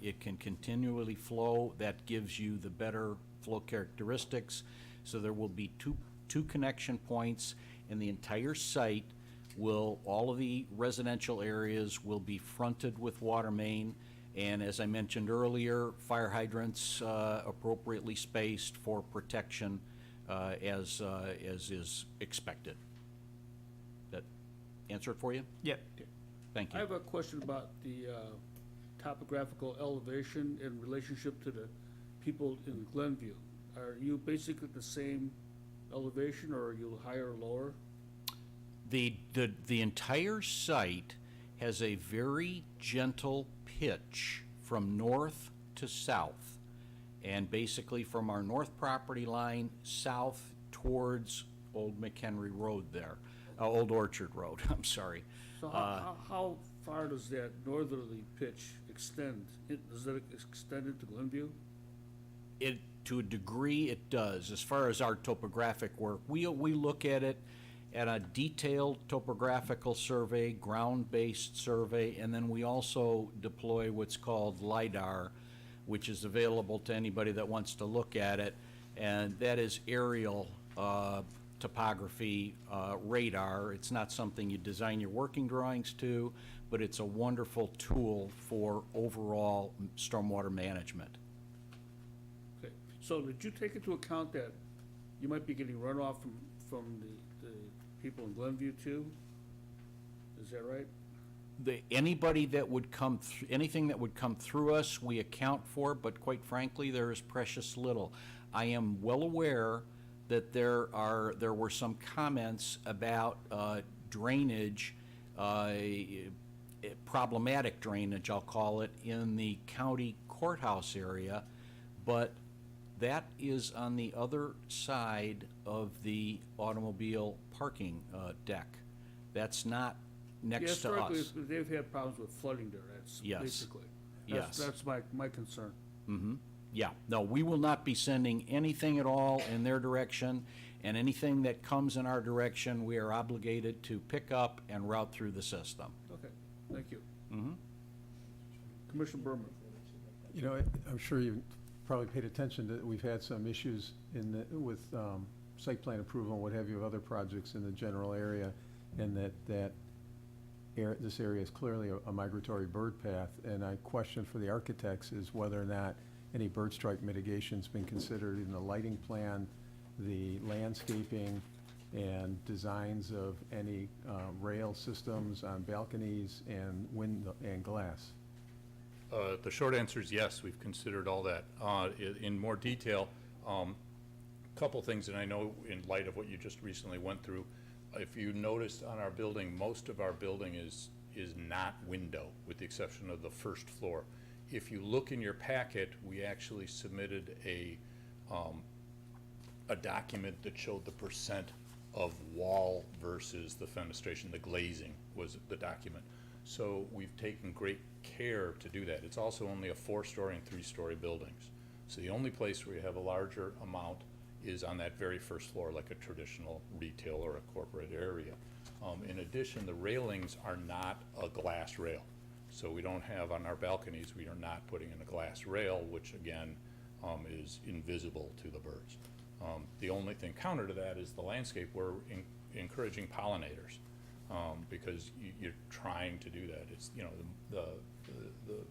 Speaker 12: it can continually flow. That gives you the better flow characteristics. So there will be two connection points, and the entire site all of the residential areas will be fronted with water main. And as I mentioned earlier, fire hydrants appropriately spaced for protection as is expected. That answer it for you?
Speaker 5: Yep.
Speaker 12: Thank
Speaker 3: I
Speaker 12: you.
Speaker 3: have a question about the topographical elevation in relationship to the people in Glenview. Are you basically the same elevation, or are you higher or lower?
Speaker 12: The entire site has a very gentle pitch from north to south, and basically from our north property line south towards Old McHenry Road there, Old Orchard Road, I'm sorry.
Speaker 3: So how far does that northerly pitch extend? Does it extend into Glenview?
Speaker 12: To a degree, it does. As far as our topographic work, we look at it at a detailed topographical survey, ground-based survey, and then we also deploy what's called LIDAR, which is available to anybody that wants to look at it, and that is aerial topography radar. It's not something you design your working drawings to, but it's a wonderful tool for overall stormwater management.
Speaker 3: Okay, so did you take into account that you might be getting runoff from the people in Glenview too? Is that right?
Speaker 12: Anybody that would come, anything that would come through us, we account for, but quite frankly, there is precious little. I am well aware that there were some comments about drainage, problematic drainage, I'll call it, in the county courthouse area, but that is on the other side of the automobile parking deck. That's not next to us.
Speaker 3: Historically, they've had problems with flooding there, that's
Speaker 12: Yes.
Speaker 3: basically.
Speaker 12: Yes.
Speaker 3: That's my concern.
Speaker 12: Mm-hmm. Yeah, no, we will not be sending anything at all in their direction, and anything that comes in our direction, we are obligated to pick up and route through the system.
Speaker 3: Okay, thank you.
Speaker 12: Mm-hmm.
Speaker 3: Commissioner Berman.
Speaker 4: You know, I'm sure you've probably paid attention that we've had some issues with site plan approval and what have you of other projects in the general area. and this area is clearly a migratory bird path, and I question for the architects is whether or not any bird strike mitigation's been considered in the lighting plan, the landscaping, and designs of any rail systems on balconies and and glass.
Speaker 11: The short answer is yes, we've considered all that. In more detail, couple things, and I know in light of what you just recently went through, if you noticed on our building, most of our building is not window, with the exception of the first floor. If you look in your packet, we actually submitted a document that showed the percent of wall versus the fenestration, the glazing was the document. So we've taken great care to do that. It's also only a 4-story and 3-story buildings. So the only place where you have a larger amount is on that very first floor, like a traditional retail or a corporate area. In addition, the railings are not a glass rail. So we don't have on our balconies, we are not putting in a glass rail, which again is invisible to the birds. The only thing counter to that is the landscape. We're encouraging pollinators because you're trying to do that. It's, you know, the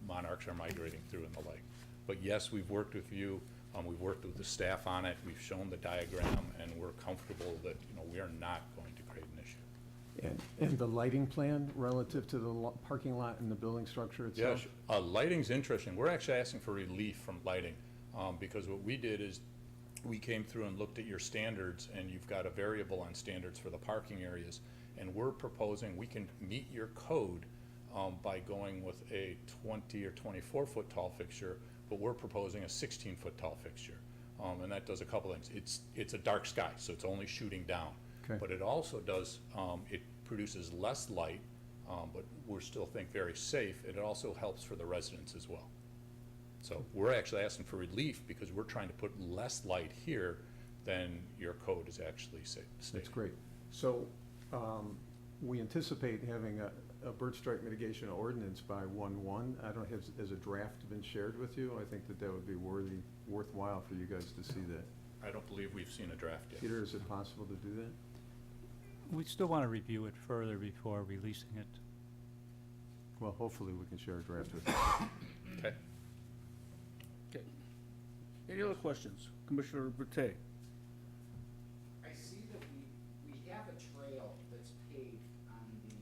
Speaker 11: monarchs are migrating through and the like. But yes, we've worked with you. We've worked with the staff on it. We've shown the diagram, and we're comfortable that, you know, we are not going to create an issue.
Speaker 4: And the lighting plan relative to the parking lot and the building structure itself?
Speaker 11: Yeah, lighting's interesting. We're actually asking for relief from lighting because what we did is we came through and looked at your standards, and you've got a variable on standards for the parking areas, and we're proposing we can meet your code by going with a 20 or 24 foot tall fixture, but we're proposing a 16-foot tall fixture, and that does a couple things. It's a dark sky, so it's only shooting down.
Speaker 4: Okay.
Speaker 11: But it also does, it produces less light, but we're still think very safe, and it also helps for the residents as well. So we're actually asking for relief because we're trying to put less light here than your code is actually stating.
Speaker 4: That's great. So we anticipate having a bird strike mitigation ordinance by 1/1. I don't have, has a draft been shared with you? I think that would be worthwhile for you guys to see that.
Speaker 11: I don't believe we've seen a draft yet.
Speaker 4: Peter, is it possible to do that?
Speaker 2: We still want to review it further before releasing it.
Speaker 4: Well, hopefully we can share a draft with you.
Speaker 11: Okay.
Speaker 3: Okay. Any other questions? Commissioner Berte?
Speaker 6: I see that we have a trail that's paved on the,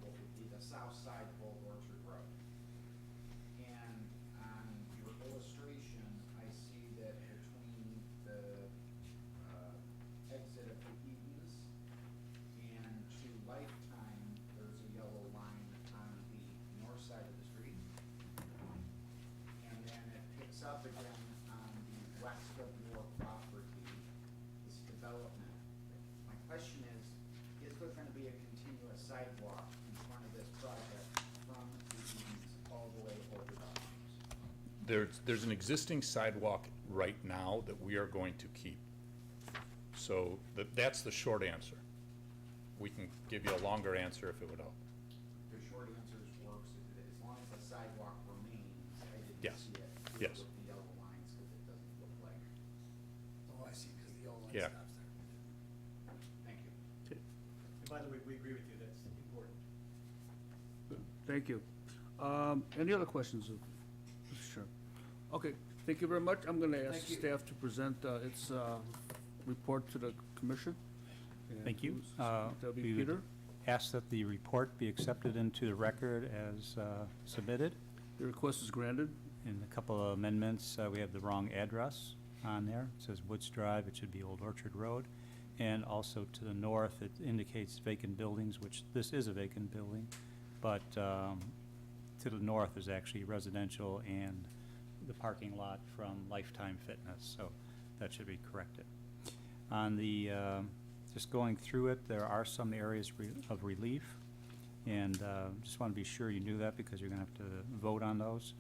Speaker 6: what would be the south side of Old Orchard Road. And on your illustration, I see that between the, exit of the Edens and to Lifetime, there's a yellow line on the north side of the street. And then it picks up again on the west of your property, this development. My question is there gonna be a continuous sidewalk in front of this project from the Edens all the way over to Homes?
Speaker 11: There's an existing sidewalk right now that we are going to keep. So that's the short answer. We can give you a longer answer if it would help.
Speaker 6: The short answer is works, as long as the sidewalk remains, I didn't
Speaker 11: Yes.
Speaker 6: see it.
Speaker 11: Yes.
Speaker 6: With the yellow lines, cause it doesn't look like.
Speaker 1: Oh, I see, because the old line
Speaker 11: Yeah.
Speaker 1: stops there.
Speaker 6: Thank you.
Speaker 7: And by the way, we agree with you, that's important.
Speaker 3: Thank you. Any other questions of Mr. Chair? Okay, thank you very much. I'm gonna ask staff to present its report to the commission. And
Speaker 2: Thank you.
Speaker 3: who's- That'll be
Speaker 2: We would
Speaker 3: Peter.
Speaker 2: ask that the report be accepted into the record as submitted.
Speaker 3: Your request is granted.
Speaker 2: In a couple of amendments, we have the wrong address on there. It says Woods Drive, it should be Old Orchard Road. And also to the north, it indicates vacant buildings, which this is a vacant building. But to the north is actually residential and the parking lot from Lifetime Fitness, so that should be corrected. On the, just going through it, there are some areas of relief. And just want to be sure you knew that because you're going to have to vote on those.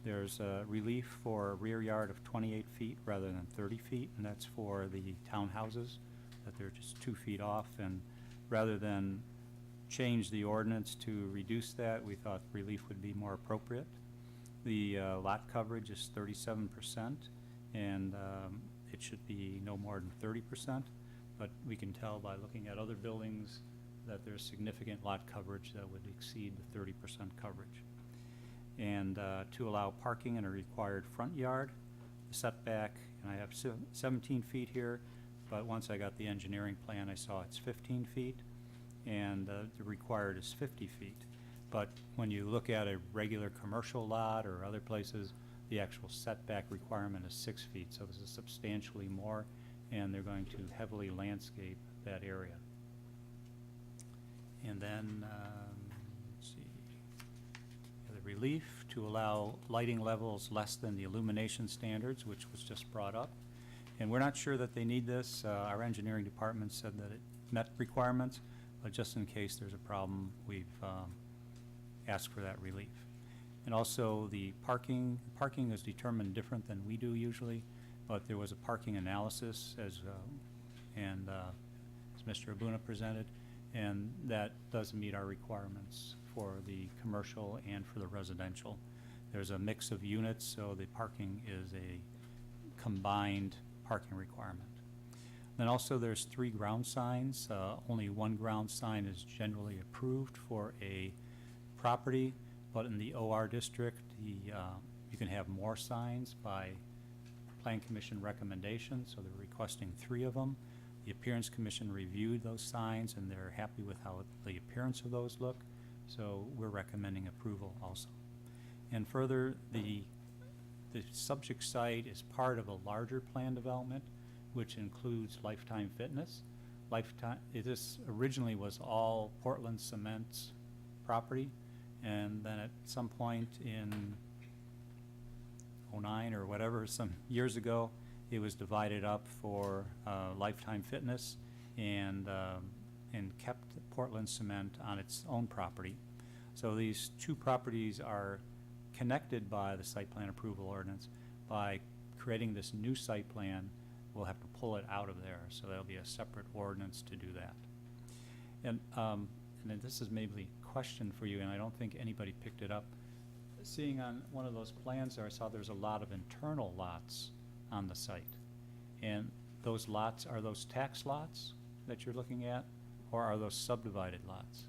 Speaker 2: There's relief for a rear yard of 28 feet rather than 30 feet, and that's for the townhouses, that they're just 2 feet off. And rather than change the ordinance to reduce that, we thought relief would be more appropriate. The lot coverage is 37%, and it should be no more than 30%. but we can tell by looking at other buildings that there's significant lot coverage that would exceed the 30% coverage. And to allow parking in a required front yard, the setback, and I have 17 feet here, but once I got the engineering plan, I saw it's 15 feet, and the required is 50 feet. But when you look at a regular commercial lot or other places, the actual setback requirement is 6 feet, so this is substantially more, and they're going to heavily landscape that area. And then, let's see, the relief to allow lighting levels less than the illumination standards, which was just brought up. And we're not sure that they need this. Our engineering department said that it met requirements, but just in case there's a problem, we've asked for that relief. And also the parking is determined different than we do usually, but there was a parking analysis as Mr. Abuna presented, and that does meet our requirements for the commercial and for the residential. There's a mix of units, so the parking is a combined parking requirement. Then also there's 3 ground signs. Only 1 ground sign is generally approved for a property, but in the OR district, you can have more signs by Plan Commission recommendation, so they're requesting 3 of them. The Appearance Commission reviewed those signs, and they're happy with how the appearance of those look, so we're recommending approval also. And further, the subject site is part of a larger plan development, which includes Lifetime Fitness. This originally was all Portland Cement's property, and then at some point in '09 or whatever, some years ago, it was divided up for Lifetime Fitness and kept Portland Cement on its own property. So these 2 properties are connected by the site plan approval ordinance. By creating this new site plan, we'll have to pull it out of there, so there'll be a separate ordinance to do that. And then this is maybe a question for you, and I don't think anybody picked it up. Seeing on one of those plans there, I saw there's a lot of internal lots on the site. And those lots, are those tax lots that you're looking at, or are those subdivided lots?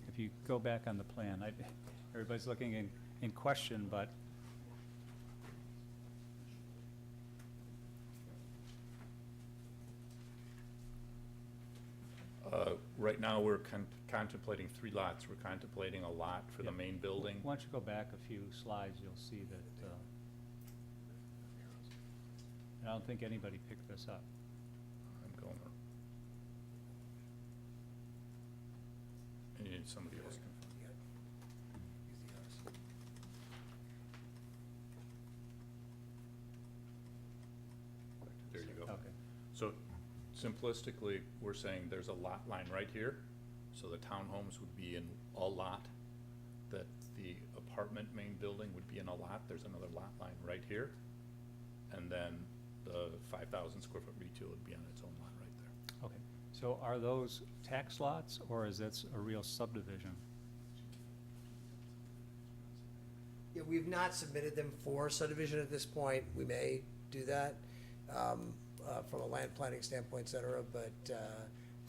Speaker 2: If you go back on the plan, everybody's looking in question, but
Speaker 11: right now, we're contemplating 3 lots. We're contemplating a lot for the main building.
Speaker 2: why don't you go back a few slides, you'll see that, I don't think anybody picked this up.
Speaker 11: I'm going. And somebody else can. There you go.
Speaker 2: Okay.
Speaker 11: So simplistically, we're saying there's a lot line right here. So the townhomes would be in a lot, that the apartment main building would be in a lot. There's another lot line right here. And then the 5,000 square foot retail would be on its own lot right there.
Speaker 2: Okay, so are those tax lots, or is that a real subdivision?
Speaker 1: Yeah, we've not submitted them for subdivision at this point. We may do that from a land planning standpoint, et cetera, but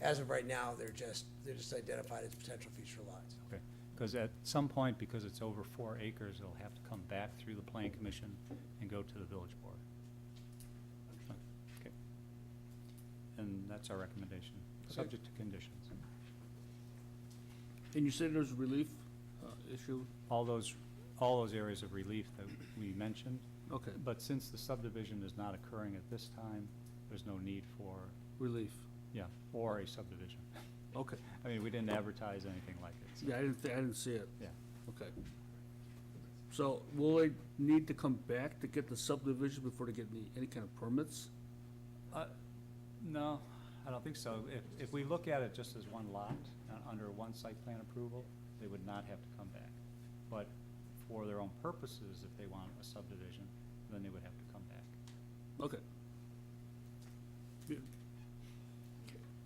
Speaker 1: as of right now, they're just identified as potential future lots.
Speaker 2: Okay, because at some point, because it's over 4 acres, it'll have to come back through the Plan Commission and go to the village board. Okay. And that's our recommendation, subject to conditions.
Speaker 3: And you said there's a relief issue?
Speaker 2: All those areas of relief that we mentioned.
Speaker 3: Okay,
Speaker 2: But since the subdivision is not occurring at this time, there's no need for,
Speaker 3: relief,
Speaker 2: or a subdivision.
Speaker 3: okay.
Speaker 2: I mean, we didn't advertise anything like it. so-
Speaker 3: Yeah, I didn't see it.
Speaker 2: Yeah.
Speaker 3: Okay. So will they need to come back to get the subdivision before they get any kind of permits?
Speaker 2: No, I don't think so. If we look at it just as one lot, under one site plan approval, they would not have to come back. But for their own purposes, if they want a subdivision, then they would have to come back.
Speaker 3: Okay. Yeah.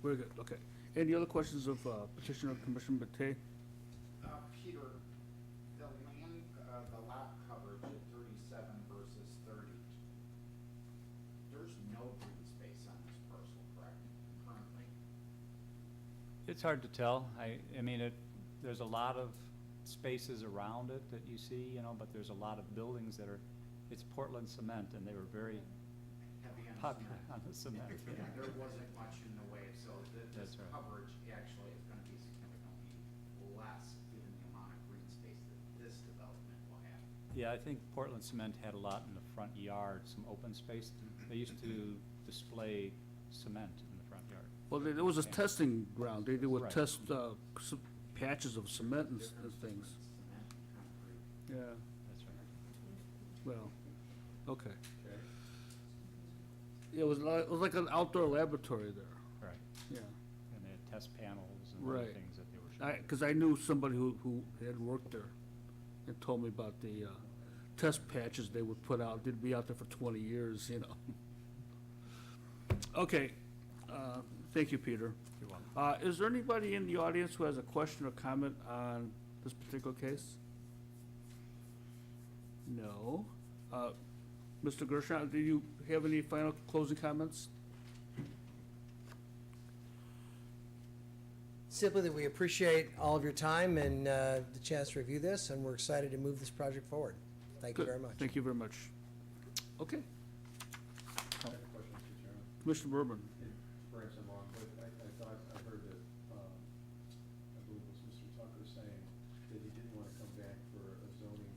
Speaker 3: Very good, okay. Any other questions of petitioner Commissioner Matei?
Speaker 6: Peter, the land, the lot coverage at 37 versus 30, there's no green space on this parcel, correct?
Speaker 2: It's hard to tell. I mean, there's a lot of spaces around it that you see, you know, but there's a lot of buildings that are, it's Portland cement, and they were very
Speaker 6: Heavy on
Speaker 2: popular
Speaker 6: cement.
Speaker 2: on the cement.
Speaker 6: Yeah, there wasn't much in the way, so this
Speaker 2: That's right.
Speaker 6: coverage actually is gonna be significantly less given the amount of green space that this development will have.
Speaker 2: Yeah, I think Portland Cement had a lot in the front yard, some open space. They used to display cement in the front yard.
Speaker 3: Well, there was a testing ground. They would
Speaker 2: Right.
Speaker 3: test patches of cement and things.
Speaker 6: Cement, concrete.
Speaker 3: Yeah,
Speaker 2: That's right.
Speaker 3: well, okay. Yeah, it was like an outdoor laboratory there,
Speaker 2: Right.
Speaker 3: yeah.
Speaker 2: And they had test panels and other
Speaker 3: Right.
Speaker 2: things that they were showing.
Speaker 3: Because I knew somebody who had worked there and told me about the test patches they would put out. They'd be out there for 20 years, you know. Okay, thank you, Peter.
Speaker 2: You're welcome.
Speaker 3: Is there anybody in the audience who has a question or comment on this particular case? No. Mr. Gershon, do you have any final closing comments?
Speaker 1: Simply that we appreciate all of your time and the chance to review this, and we're excited to move this project forward. Thank you
Speaker 3: Good.
Speaker 1: very much.
Speaker 3: Thank you very much. Okay,
Speaker 4: I have a question, Mr. Chairman.
Speaker 3: Commissioner Berman.
Speaker 4: Perhaps I'm wrong, but I thought, I heard that, I believe it was Mr. Tucker saying that he didn't want to come back for a zoning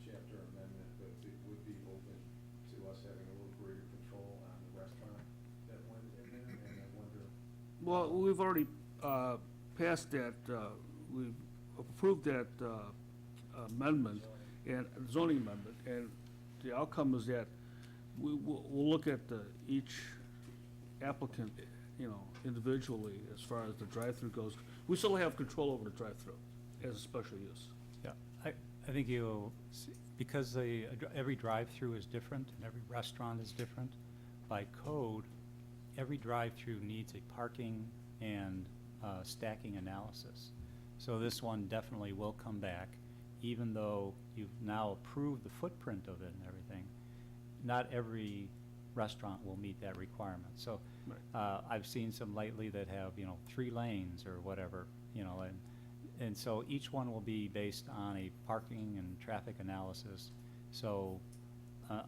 Speaker 4: chapter amendment, but it would be open to us having a little greater control on the restaurant that went in there, and I wonder,
Speaker 3: Well, we've already passed that, we've approved that amendment, and zoning amendment, and the outcome is that we'll look at each applicant, you know, individually as far as the drive-through goes. We still have control over the drive-through as a special use.
Speaker 2: Yeah, I think because every drive-through is different and every restaurant is different, by code, every drive-through needs a parking and stacking analysis. So this one definitely will come back, even though you've now approved the footprint of it and everything. Not every restaurant will meet that requirement. So I've seen some lately that have, 3 lanes or whatever, and so each one will be based on a parking and traffic analysis. So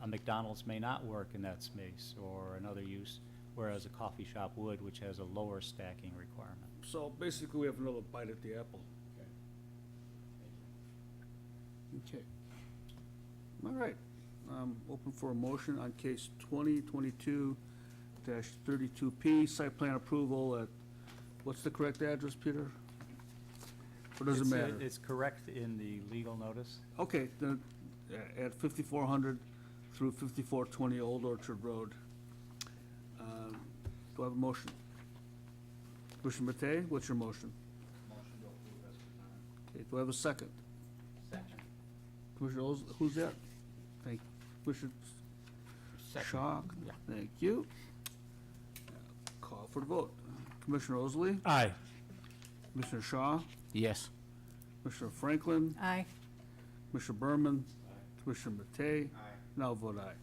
Speaker 2: a McDonald's may not work in that space or another use, whereas a coffee shop would, which has a lower stacking requirement.
Speaker 3: So basically, we have another bite at the apple. Okay. All right. Open for a motion on case 2022-32P, site plan approval at, what's the correct address, Peter? Or does it matter?
Speaker 2: It's correct in the legal notice.
Speaker 3: Okay, then, at 5400 through 5420 Old Orchard Road. Do I have a motion? Commissioner Matei, what's your motion?
Speaker 6: Motion to approve as presented.
Speaker 3: Okay, do I have a second?
Speaker 6: Second.
Speaker 3: Commissioner who's that? Thank, Commissioner Shaw? Thank you. Call for the vote. Commissioner Osley?
Speaker 5: Aye.
Speaker 3: Commissioner Shaw?
Speaker 12: Yes.
Speaker 3: Commissioner Franklin?
Speaker 9: Aye.
Speaker 3: Commissioner Berman? Commissioner Matei?
Speaker 6: Aye.
Speaker 3: And I'll vote aye.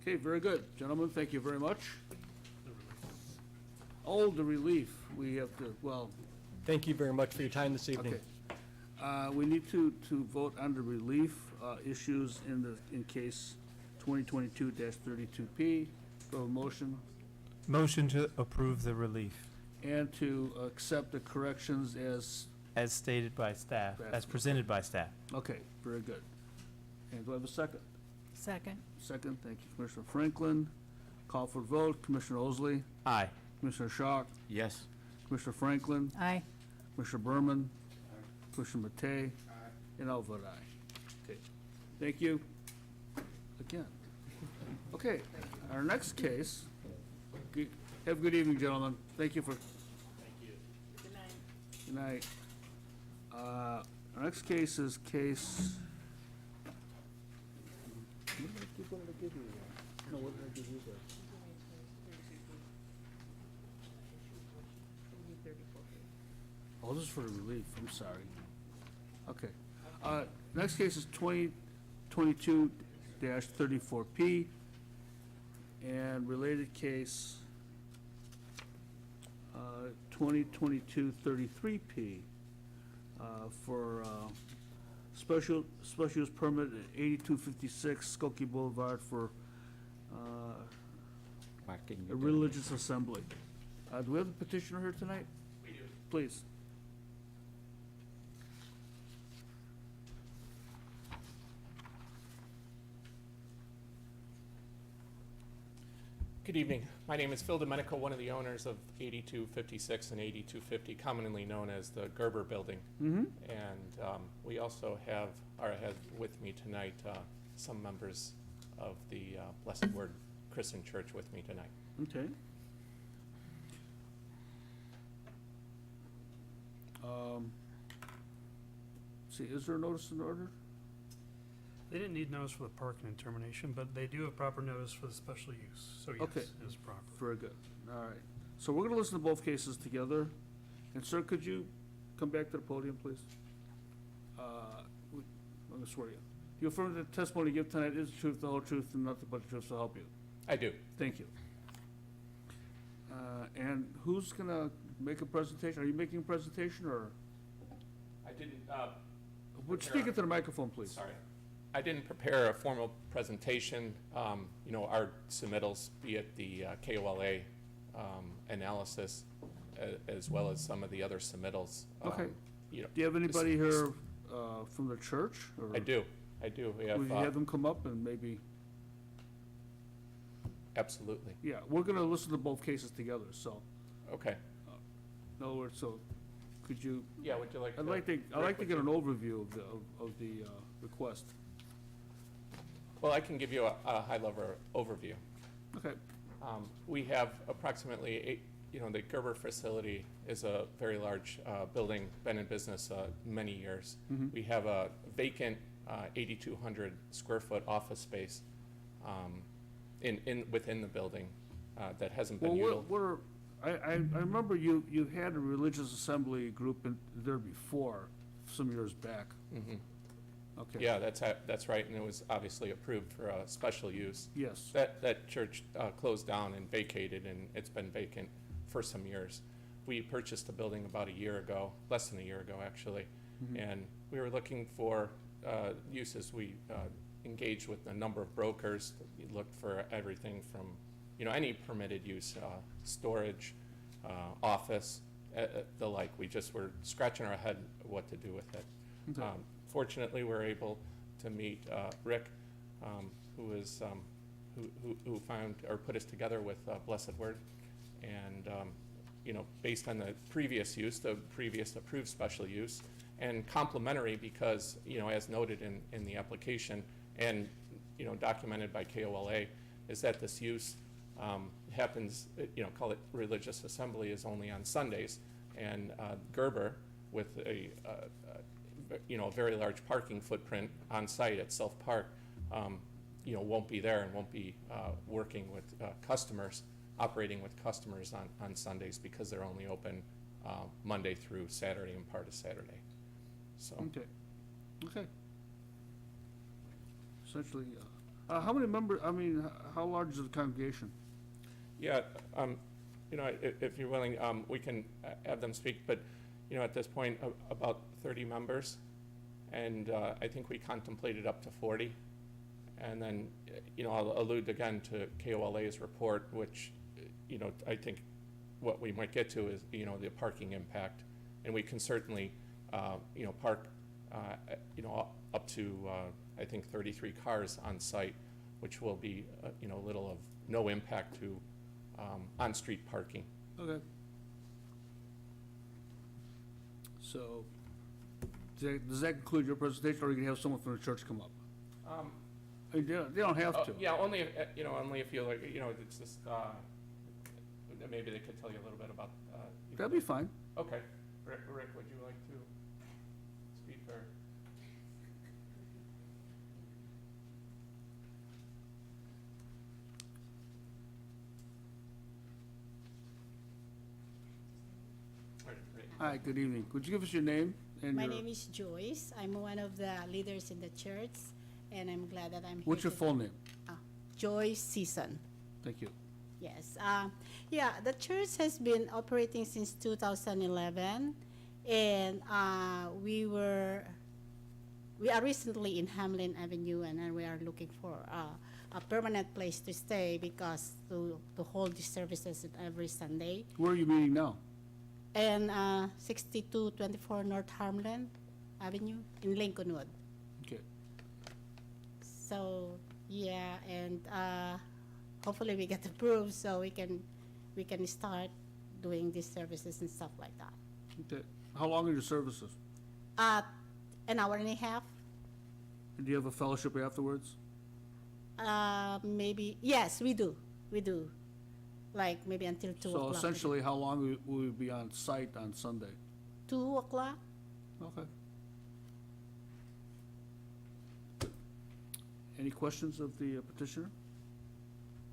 Speaker 3: Okay, very good. Gentlemen, thank you very much. Oh, the relief. We have to, well,
Speaker 8: Thank you very much for your time this evening.
Speaker 3: okay. We need to vote on the relief issues in case 2022-32P. Do I have a motion?
Speaker 5: Motion to approve the relief
Speaker 3: And to accept the corrections as,
Speaker 5: as stated by staff,
Speaker 3: Staff.
Speaker 5: as presented by staff.
Speaker 3: okay, very good. And do I have a second?
Speaker 9: Second.
Speaker 3: Second, thank you, Commissioner Franklin. Call for vote, Commissioner Osley,
Speaker 5: Aye.
Speaker 3: Commissioner Shaw,
Speaker 12: Yes.
Speaker 3: Commissioner Franklin,
Speaker 9: Aye.
Speaker 3: Commissioner Berman, Commissioner Matei, and I'll vote aye. Okay, thank you again. Okay, our next case, have a good evening, gentlemen. Thank you for.
Speaker 9: Good night.
Speaker 3: Good night. Our next case is case. What did I give you? No, what did I give you there? Oh, this is for the relief, I'm sorry. Okay. Next case is 2022-34P, and related case, 2022-33P for special use permit at 8256 Skokie Boulevard for a religious assembly. Do we have the petitioner here tonight?
Speaker 5: We do.
Speaker 3: Please.
Speaker 14: Good evening. My name is Phil Domenico, one of the owners of 8256 and 8250, commonly known as the Gerber Building.
Speaker 3: Mm-hmm.
Speaker 14: And we also have with me tonight some members of the Blessed Word Christian Church with me tonight.
Speaker 3: Okay. See, is there a notice in order?
Speaker 7: They didn't need notice for the parking and termination, but they do have proper notice for the special use, so yes,
Speaker 3: Okay.
Speaker 7: it is proper.
Speaker 3: Very good. All right. So we're gonna listen to both cases together. And sir, could you come back to the podium, please? I'm gonna swear you. You affirm that the testimony you give tonight is the truth, the whole truth, and nothing but the truth, so help you.
Speaker 14: I do.
Speaker 3: Thank you. And who's gonna make a presentation? Are you making a presentation, or?
Speaker 14: I didn't.
Speaker 3: Would you speak into the microphone, please?
Speaker 14: Sorry. I didn't prepare a formal presentation. You know, our submittals, be it the KOLA analysis, as well as some of the other submittals.
Speaker 3: Okay.
Speaker 14: You know,
Speaker 3: Do you have anybody here from the church? Or
Speaker 14: I do. I do. We have.
Speaker 3: Would you have them come up and maybe?
Speaker 14: Absolutely.
Speaker 3: Yeah, we're gonna listen to both cases together, so,
Speaker 14: Okay.
Speaker 3: in other words, so, could you?
Speaker 14: Yeah. Would you like?
Speaker 3: I'd like to get an overview of the request.
Speaker 14: Well, I can give you a high-level overview.
Speaker 3: Okay.
Speaker 14: We have approximately the Gerber facility is a very large building, been in business many years.
Speaker 3: Mhm.
Speaker 14: We have a vacant 8,200 square foot office space within the building that hasn't been
Speaker 3: Well,
Speaker 14: utilized.
Speaker 3: I remember you had a religious assembly group there before, some years back.
Speaker 14: Mhm.
Speaker 3: Okay.
Speaker 14: Yeah, that's right, and it was obviously approved for a special use.
Speaker 3: Yes.
Speaker 14: That church closed down and vacated, and it's been vacant for some years. We purchased the building about a year ago, less than a year ago, actually,
Speaker 3: Mhm.
Speaker 14: and we were looking for uses. We engaged with a number of brokers. We looked for everything from, any permitted use, storage, office, the like. We just were scratching our head what to do with it.
Speaker 3: Okay.
Speaker 14: Fortunately, we're able to meet Rick, who is who found or put us together with Blessed Word, and based on the previous use, the previous approved special use, and complementary because as noted in the application and documented by KOLA, is that this use happens, call it religious assembly, is only on Sundays, and Gerber with a very large parking footprint on site at Self Park, won't be there and won't be working with customers, operating with customers on Sundays because they're only open Monday through Saturday and part of Saturday. So.
Speaker 3: Okay. Essentially, how many members, how large is the congregation?
Speaker 14: Yeah, if you're willing, we can have them speak, but, at this point, about 30 members, and I think we contemplated up to 40. And then, I'll allude again to KOLA's report, which, I think what we might get to is, the parking impact. And we can certainly, park, up to, I think 33 cars on site, which will be, little of no impact to on-street parking.
Speaker 3: Okay. So, does that conclude your presentation, or are you gonna have someone from the church come up? They don't have to.
Speaker 14: Yeah, only if, only if you like, it's just, maybe they could tell you a little bit about.
Speaker 3: That'd be fine.
Speaker 14: Okay. Rick, would you like to speak or?
Speaker 3: Hi, good evening. Could you give us your name and
Speaker 15: My
Speaker 3: your?
Speaker 15: name is Joyce. I'm one of the leaders in the church, and I'm glad that I'm here.
Speaker 3: What's your full name?
Speaker 15: Joyce Season.
Speaker 3: Thank you.
Speaker 15: Yes. Yeah, the church has been operating since 2011, and we are recently in Hamlin Avenue, and then we are looking for a permanent place to stay because to hold the services every Sunday.
Speaker 3: Where are you meeting now?
Speaker 15: And 6224 North Hamlin Avenue in Lincolnwood.
Speaker 3: Okay.
Speaker 15: So yeah, and hopefully we get approved so we can start doing these services and stuff like that.
Speaker 3: Okay. How long are your services?
Speaker 15: An hour and a half.
Speaker 3: And do you have a fellowship afterwards?
Speaker 15: Maybe yes, we do. Like maybe until 2 o'clock.
Speaker 3: So essentially, how long will we be on site on Sunday?
Speaker 15: 2 o'clock.
Speaker 3: Okay. Any questions of the petitioner?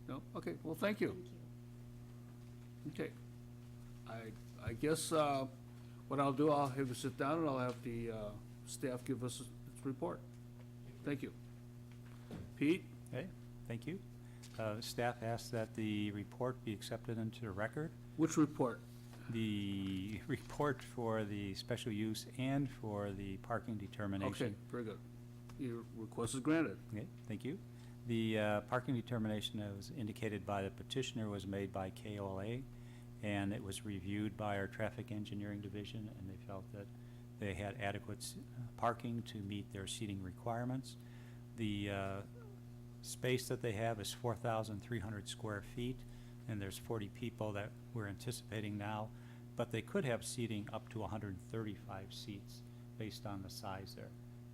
Speaker 3: No? Okay, well, thank you. Okay. I guess what I'll do, I'll have you sit down and I'll have the staff give us its report. Thank you. Pete?
Speaker 2: Okay, thank you. Staff asks that the report be accepted into the record.
Speaker 3: Which report?
Speaker 2: The report for the special use and for the parking determination.
Speaker 3: Okay, very good. Your request is granted.
Speaker 2: Okay, thank you. The parking determination that was indicated by the petitioner was made by KOLA, and it was reviewed by our traffic engineering division, and they felt that they had adequate parking to meet their seating requirements. The space that they have is 4,300 square feet, and there's 40 people that we're anticipating now, but they could have seating up to 135 seats based on the size there.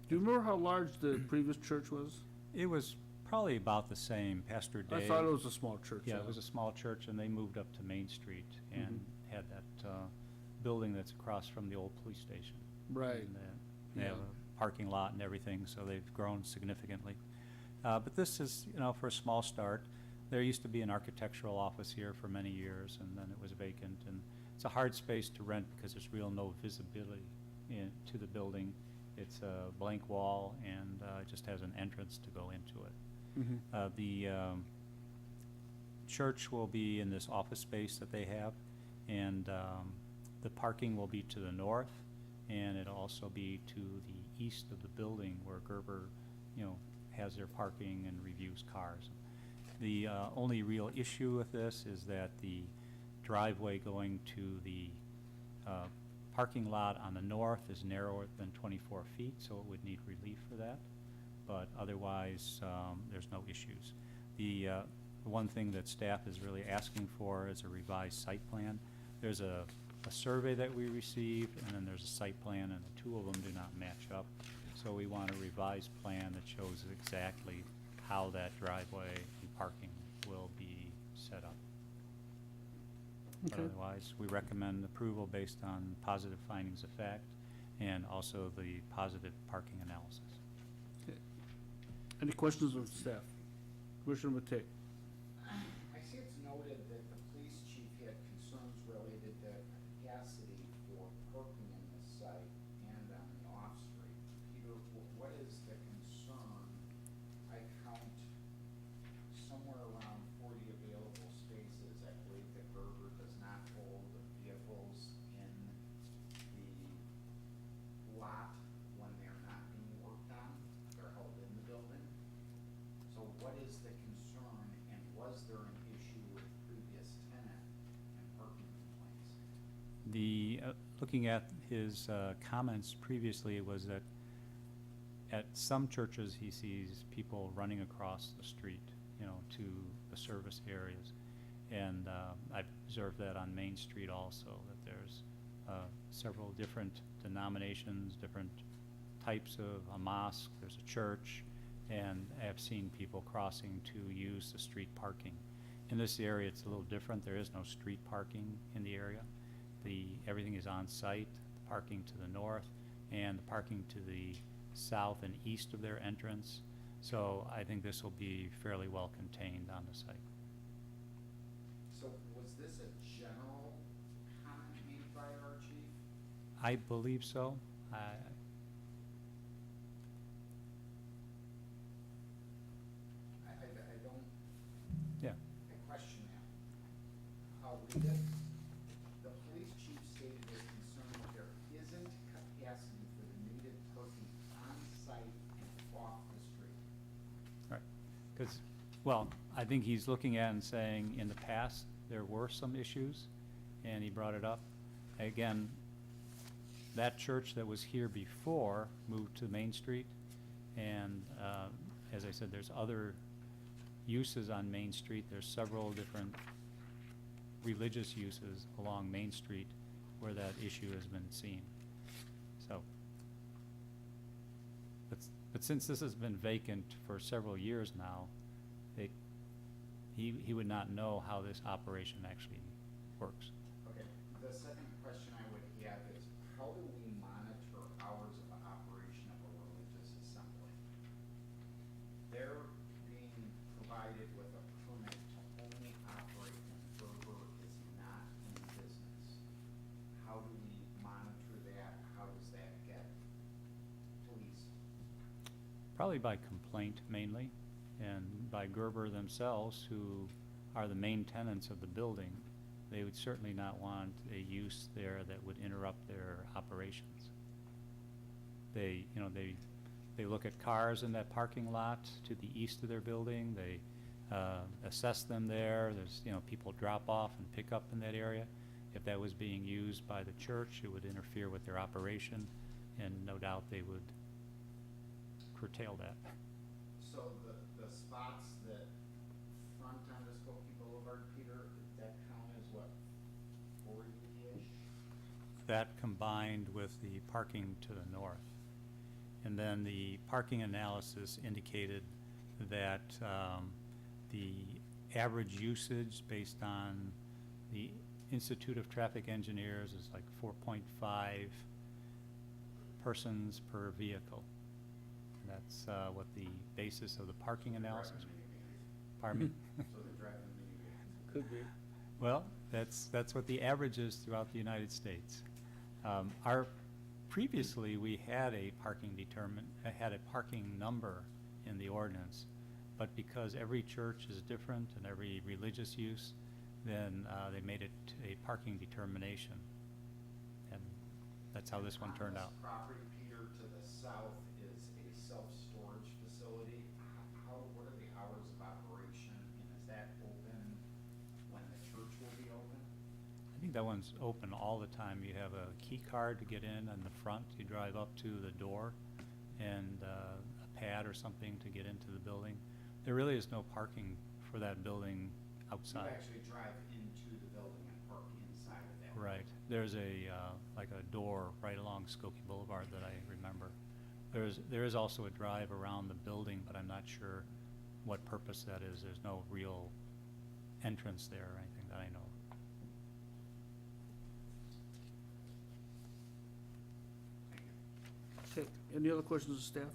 Speaker 3: Do you remember how large the previous church was?
Speaker 2: It was probably about the same. Pastor Day.
Speaker 3: I thought it was a small church.
Speaker 2: Yeah, it was a small church, and they moved up to Main Street and had that building that's across from the old police station.
Speaker 3: Right.
Speaker 2: And they have a parking lot and everything, so they've grown significantly. But this is, for a small start. There used to be an architectural office here for many years, and then it was vacant. And it's a hard space to rent because there's no visibility to the building. It's a blank wall, and it just has an entrance to go into it. The church will be in this office space that they have, and the parking will be to the north, and it'll also be to the east of the building where Gerber, has their parking and reviews cars. The only real issue with this is that the driveway going to the parking lot on the north is narrower than 24 feet, so it would need relief for that. But otherwise, there's no issues. The one thing that staff is really asking for is a revised site plan. There's a survey that we received, and then there's a site plan, and the two of them do not match up. So we want a revised plan that shows exactly how that driveway and parking will be set up. But
Speaker 3: Okay.
Speaker 2: otherwise, we recommend approval based on positive findings of fact and also the positive parking analysis.
Speaker 3: Any questions of staff? Commissioner Matei?
Speaker 6: I see it's noted that the police chief had concerns related to capacity for parking in the site and on the off-street. Peter, what is the concern? I count somewhere around 40 available spaces. I believe that Gerber does not hold vehicles in the lot when they're not being worked on. They're held in the building. So what is the concern, and was there an issue with previous tenant and parking complaints?
Speaker 2: Looking at his comments previously, it was that at some churches, he sees people running across the street, to the service areas. And I've observed that on Main Street also, that there's several different denominations, different types of a mosque, there's a church, and I've seen people crossing to use the street parking. In this area, it's a little different. There is no street parking in the area. Everything is on site, the parking to the north, and the parking to the south and east of their entrance. So I think this will be fairly well contained on the site.
Speaker 6: So was this a general comment made by our chief?
Speaker 2: I believe so.
Speaker 6: I don't.
Speaker 2: Yeah.
Speaker 6: I question that.
Speaker 2: Because, well, I think he's looking at and saying, in the past, there were some issues, and he brought it up. Again, that church that was here before moved to Main Street, and as I said, there's other uses on Main Street. There's several different religious uses along Main Street where that issue has been seen. So, but since this has been vacant for several years now, he would not know how this operation actually works.
Speaker 6: Okay, the second question I would have is, how do we monitor hours of operation of a religious assembly? They're being provided with a permit to only operate when Gerber is not in business. How do we monitor that? How does that get policed?
Speaker 2: Probably by complaint mainly, and by Gerber themselves, who are the main tenants of the building. They would certainly not want a use there that would interrupt their operations. They look at cars in that parking lot to the east of their building. They assess them there. There's, people drop off and pick up in that area. If that was being used by the church, it would interfere with their operation, and no doubt they would curtail that.
Speaker 6: So the spots that front on the Skokie Boulevard, Peter, that count as what, 40-ish?
Speaker 2: That combined with the parking to the north. And then the parking analysis indicated that the average usage based on the Institute of Traffic Engineers is like 4.5 persons per vehicle. That's what the basis of the parking analysis. Pardon me?
Speaker 6: So they're driving minivans.
Speaker 3: Could be.
Speaker 2: Well, that's what the average is throughout the United States. Previously, we had a parking number in the ordinance, but because every church is different and every religious use, then they made it a parking determination, and that's how this one turned out.
Speaker 6: On this property, Peter, to the south is a self-storage facility. What are the hours of operation, and is that open when the church will be open?
Speaker 2: I think that one's open all the time. You have a key card to get in the front. You drive up to the door and a pad or something to get into the building. There really is no parking for that building outside.
Speaker 6: You actually drive into the building and park inside of that.
Speaker 2: Right. There's like a door right along Skokie Boulevard that I remember. There is also a drive around the building, but I'm not sure what purpose that is. There's no real entrance there or anything that I know of.
Speaker 3: Okay, any other questions of staff?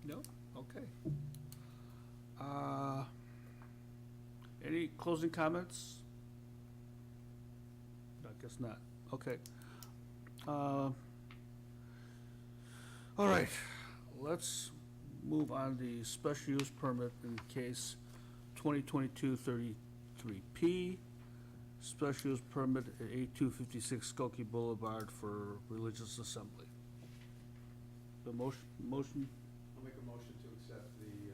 Speaker 3: No? Okay. Any closing comments? I guess not. Okay. All right, let's move on the special use permit in case 2022-33P. Special use permit at 8256 Skokie Boulevard for religious assembly. The motion?
Speaker 4: I'll make a motion to accept the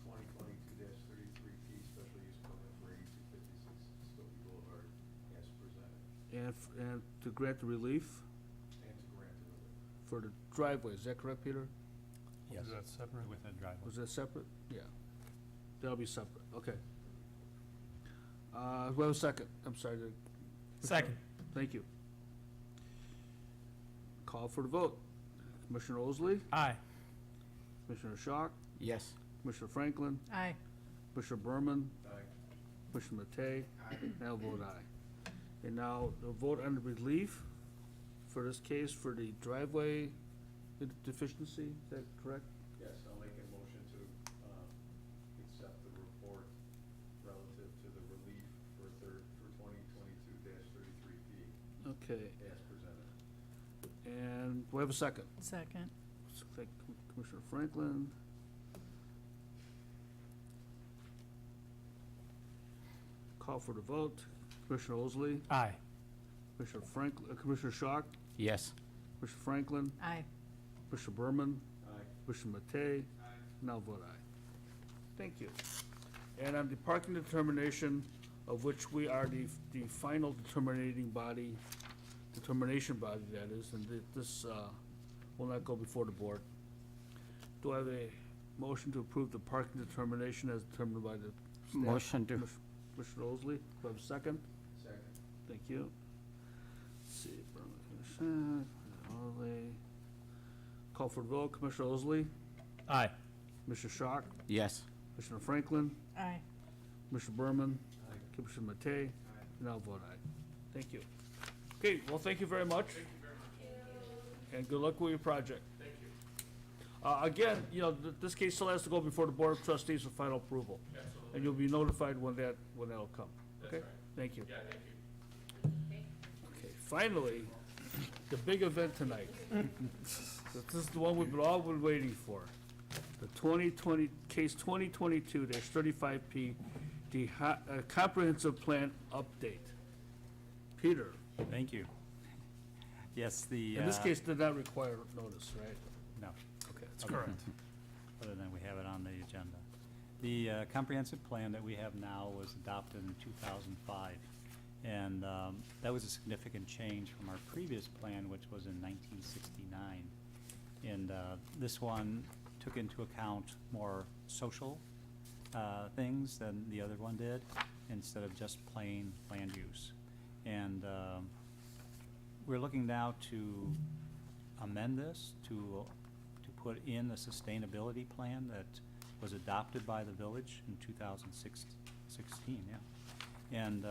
Speaker 4: 2022-33P special use permit for 8256 Skokie Boulevard as presented.
Speaker 3: And to grant the relief
Speaker 4: And to grant the relief.
Speaker 3: for the driveway, is that correct, Peter?
Speaker 2: Yes.
Speaker 7: Is that separate?
Speaker 2: With a driveway.
Speaker 3: Was that separate? Yeah. That'll be separate, okay. We have a second, I'm sorry.
Speaker 5: Second.
Speaker 3: Thank you. Call for the vote. Commissioner Osley,
Speaker 5: Aye.
Speaker 3: Commissioner Schock,
Speaker 12: Yes.
Speaker 3: Commissioner Franklin,
Speaker 9: Aye.
Speaker 3: Commissioner Berman,
Speaker 4: Aye.
Speaker 3: Commissioner Matei, and I'll vote aye. And now the vote on the relief for this case for the driveway deficiency, is that correct?
Speaker 4: Yes, I'll make a motion to accept the report relative to the relief for 2022-33P
Speaker 3: Okay,
Speaker 4: as presented.
Speaker 3: and do we have a second?
Speaker 9: Second.
Speaker 3: Thank Commissioner Franklin. Call for the vote. Commissioner Osley,
Speaker 5: Aye.
Speaker 3: Commissioner Commissioner Schock,
Speaker 12: Yes.
Speaker 3: Commissioner Franklin,
Speaker 9: Aye.
Speaker 3: Commissioner Berman,
Speaker 4: Aye.
Speaker 3: Commissioner Matei, and I'll vote aye. Thank you. And on the parking determination, of which we are the final determination body that is, and this will not go before the board. Do I have a motion to approve the parking determination as determined by the staff?
Speaker 6: Motion to.
Speaker 3: Commissioner Osley, do I have a second?
Speaker 4: Second.
Speaker 3: Thank you. Let's see, Commissioner Osley. Call for the vote, Commissioner Osley,
Speaker 2: Aye.
Speaker 3: Commissioner Schock,
Speaker 6: Yes.
Speaker 3: Commissioner Franklin,
Speaker 9: Aye.
Speaker 3: Commissioner Berman, Commissioner Matei, and I'll vote aye. Thank you. Okay, well, thank you very much. Thank you very much. And good luck with your project. Thank you. Again, you know, this case still has to go before the Board of Trustees for final approval. Absolutely. And you'll be notified when that'll come. Okay? Thank you. Yeah, thank you. Okay, finally, the big event tonight. This is the one we've all been waiting for. The 2020, case 2022-35P, the comprehensive plan update. Peter,
Speaker 2: Thank you. Yes, the.
Speaker 3: in this case did not require notice, right?
Speaker 2: No.
Speaker 3: Okay, that's
Speaker 2: Okay.
Speaker 3: correct.
Speaker 2: Other than we have it on the agenda. The comprehensive plan that we have now was adopted in 2005. And that was a significant change from our previous plan, which was in 1969. And this one took into account more social things than the other one did, instead of just plain land use. And we're looking now to amend this, to put in a sustainability plan that was adopted by the village in 2016, yeah. And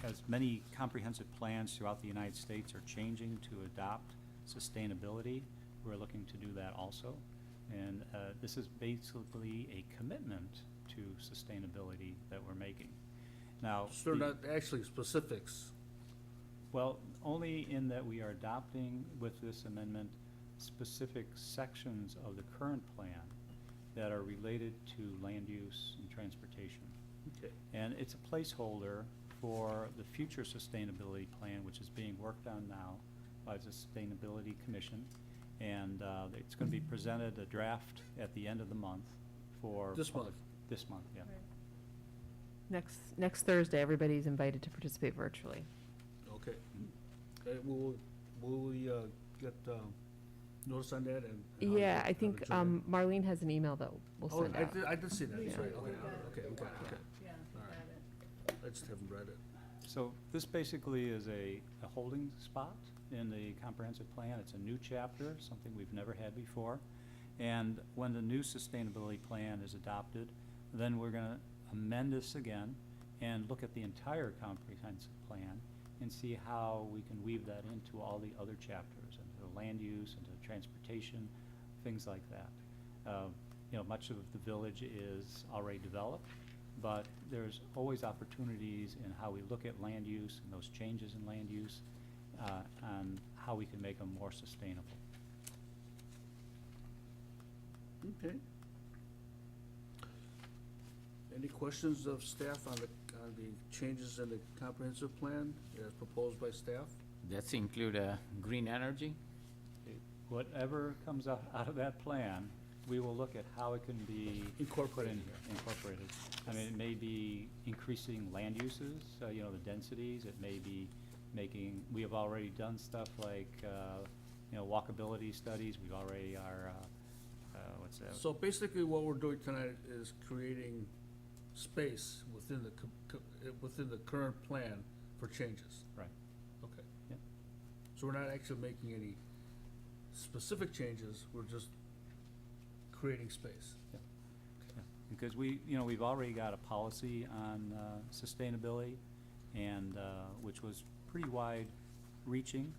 Speaker 2: as many comprehensive plans throughout the United States are changing to adopt sustainability, we're looking to do that also. And this is basically a commitment to sustainability that we're making. Now,
Speaker 3: So they're not actually specifics.
Speaker 2: well, only in that we are adopting with this amendment specific sections of the current plan that are related to land use and transportation.
Speaker 3: Okay.
Speaker 2: And it's a placeholder for the future sustainability plan, which is being worked on now by the Sustainability Commission. And it's going to be presented, a draft, at the end of the month for.
Speaker 3: This month?
Speaker 2: This month, yeah.
Speaker 16: Next Thursday, everybody's invited to participate virtually.
Speaker 3: Okay. Will we get notice on that and?
Speaker 16: Yeah, I think Marlene has an email that we'll
Speaker 3: Oh,
Speaker 16: send out.
Speaker 3: I did see that, that's
Speaker 16: Yeah.
Speaker 3: right, okay, we got it, okay.
Speaker 9: Yeah,
Speaker 3: All right.
Speaker 9: got it.
Speaker 3: I just haven't read it.
Speaker 2: So this basically is a holding spot in the comprehensive plan. It's a new chapter, something we've never had before. And when the new sustainability plan is adopted, then we're gonna amend this again and look at the entire comprehensive plan and see how we can weave that into all the other chapters, into land use, into transportation, things like that. You know, much of the village is already developed, but there's always opportunities in how we look at land use and those changes in land use, and how we can make them more sustainable.
Speaker 3: Okay. Any questions of staff on the changes in the comprehensive plan as proposed by staff?
Speaker 6: That's include green energy?
Speaker 2: Whatever comes out of that plan, we will look at how it can be put in here, incorporated. I mean, it may be increasing land uses, you know, the densities. It may be making, we have already done stuff like, you know, walkability studies. We've already are, what's that?
Speaker 3: So basically what we're doing tonight is creating space within the current plan for changes.
Speaker 2: Right.
Speaker 3: Okay.
Speaker 2: Yeah.
Speaker 3: So we're not actually making any specific changes, we're just creating space.
Speaker 2: Yeah. Because we, you know, we've already got a policy on sustainability, and which was pretty wide-reaching,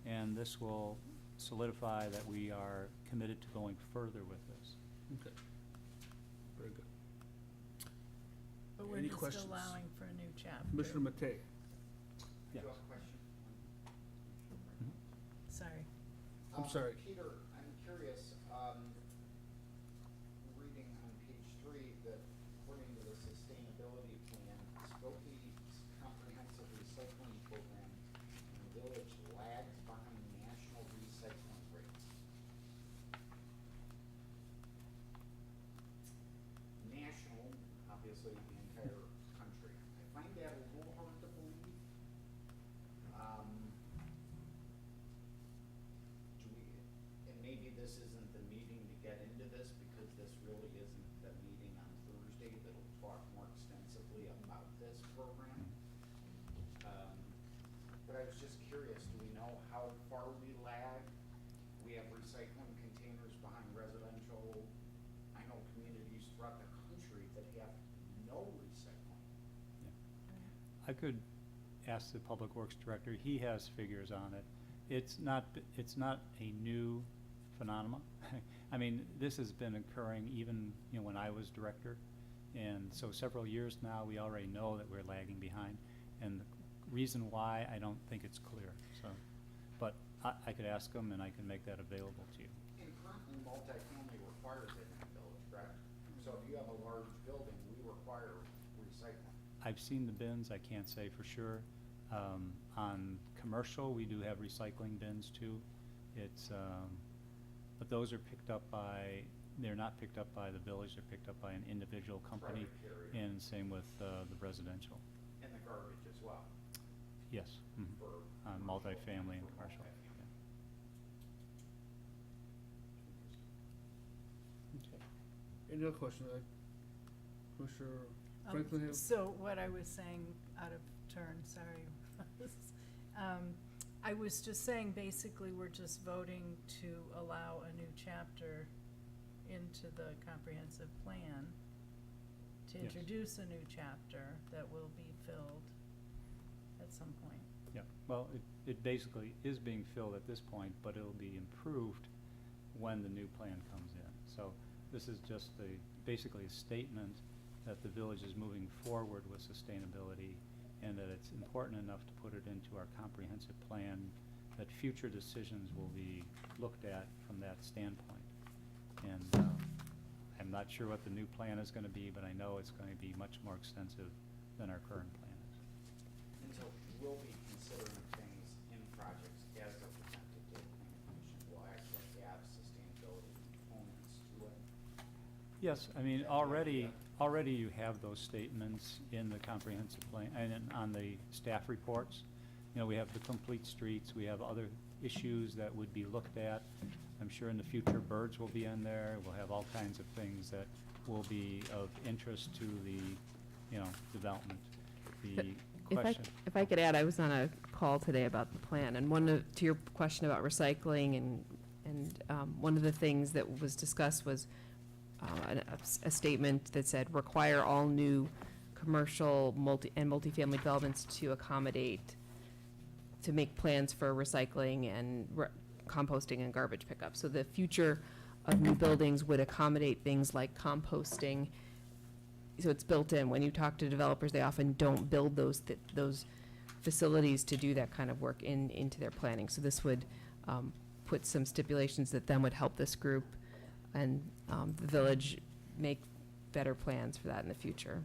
Speaker 2: and this will solidify that we are committed to going further with this.
Speaker 3: Okay. Very good.
Speaker 9: But we're
Speaker 3: Any
Speaker 9: just
Speaker 3: questions?
Speaker 9: allowing for a new chapter.
Speaker 3: Commissioner Matei?
Speaker 2: Yeah.
Speaker 9: Sorry.
Speaker 3: I'm sorry.
Speaker 6: Peter, I'm curious, reading on page 3 that according to the sustainability plan, Skopje's comprehensive recycling program in the village lags behind national recycling rates. obviously the entire country. I find that a little hard to believe. And maybe this isn't the meeting to get into this, because this really isn't the meeting on Thursday that'll talk more extensively about this program. But I was just curious, do we know how far we lag? We have recycling containers behind residential. I know communities throughout the country that have no recycling.
Speaker 2: I could ask the Public Works Director, he has figures on it. It's not a new phenomenon. I mean, this has been occurring even, when I was director. And so several years now, we already know that we're lagging behind. And the reason why, I don't think it's clear, so. But I could ask them, and I can make that available to you.
Speaker 6: And currently, multifamily requires it in the village, correct? So if you have a large building, we require recycling.
Speaker 2: I've seen the bins, I can't say for sure. On commercial, we do have recycling bins too. But those are picked up by, they're not picked up by the village, they're picked up by an individual company.
Speaker 6: Private carrier.
Speaker 2: And same with the residential.
Speaker 6: And the garbage as well.
Speaker 2: Yes,
Speaker 6: For
Speaker 2: on multifamily and
Speaker 6: for
Speaker 2: commercial.
Speaker 6: multifamily.
Speaker 3: Any other questions? Commissioner Franklin have?
Speaker 9: So what I was saying out of turn, sorry, was, I was just saying, basically, we're just voting to allow a new chapter into the comprehensive plan, to
Speaker 2: Yes.
Speaker 9: introduce a new chapter that will be filled at some point.
Speaker 2: Yeah, well, it basically is being filled at this point, but it'll be improved when the new plan comes in. So this is just basically a statement that the village is moving forward with sustainability, and that it's important enough to put it into our comprehensive plan, that future decisions will be looked at from that standpoint. And I'm not sure what the new plan is gonna be, but I know it's going to be much more extensive than our current plan is.
Speaker 6: And so we'll be considering things in projects as they're presented to the planning commission. Will actually have sustainability components to it.
Speaker 2: Yes, I mean, already you have those statements in the comprehensive plan, and on the staff reports. We have the complete streets, we have other issues that would be looked at. I'm sure in the future, birds will be in there, we'll have all kinds of things that will be of interest to the, development. The question.
Speaker 16: If I could add, I was on a call today about the plan, and to your question about recycling, and one of the things that was discussed was a statement that said, require all new commercial multifamily developments to accommodate, to make plans for recycling and composting and garbage pickup. So the future of new buildings would accommodate things like composting. So it's built in. When you talk to developers, they often don't build those facilities to do that kind of work into their planning. So this would put some stipulations that then would help this group and the village make better plans for that in the future.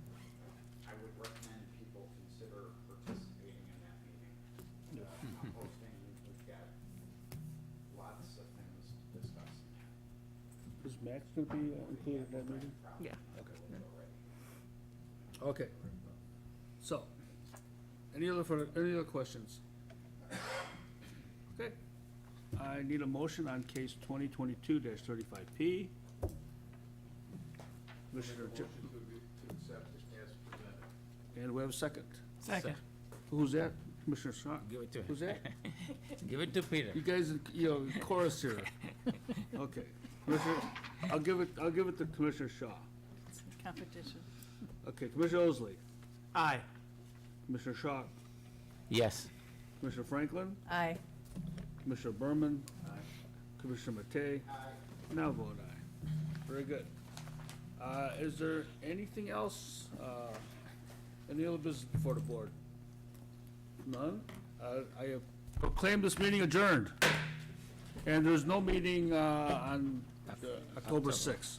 Speaker 6: I would recommend people consider participating in that meeting. Composting, we've got lots of things to discuss in that.
Speaker 3: Is Max gonna be included in that meeting?
Speaker 16: Yeah.
Speaker 3: Okay. So, any other questions? Okay. I need a motion on case 2022-35P. Commissioner
Speaker 4: To accept it as presented.
Speaker 3: And we have a second.
Speaker 8: Second.
Speaker 3: Who's that? Commissioner Shaw?
Speaker 17: Give it to
Speaker 3: Who's that?
Speaker 17: Give it to Peter.
Speaker 3: You guys, chorus here. Okay. Commissioner, I'll give it to Commissioner Shaw.
Speaker 9: It's a competition.
Speaker 3: Okay, Commissioner Osley,
Speaker 5: Aye.
Speaker 3: Commissioner Shaw,
Speaker 17: Yes.
Speaker 3: Commissioner Franklin,
Speaker 9: Aye.
Speaker 3: Commissioner Berman, Commissioner Matei. Now vote aye. Very good. Is there anything else, any other business before the board? None? I proclaim this meeting adjourned. And there's no meeting on October 6th.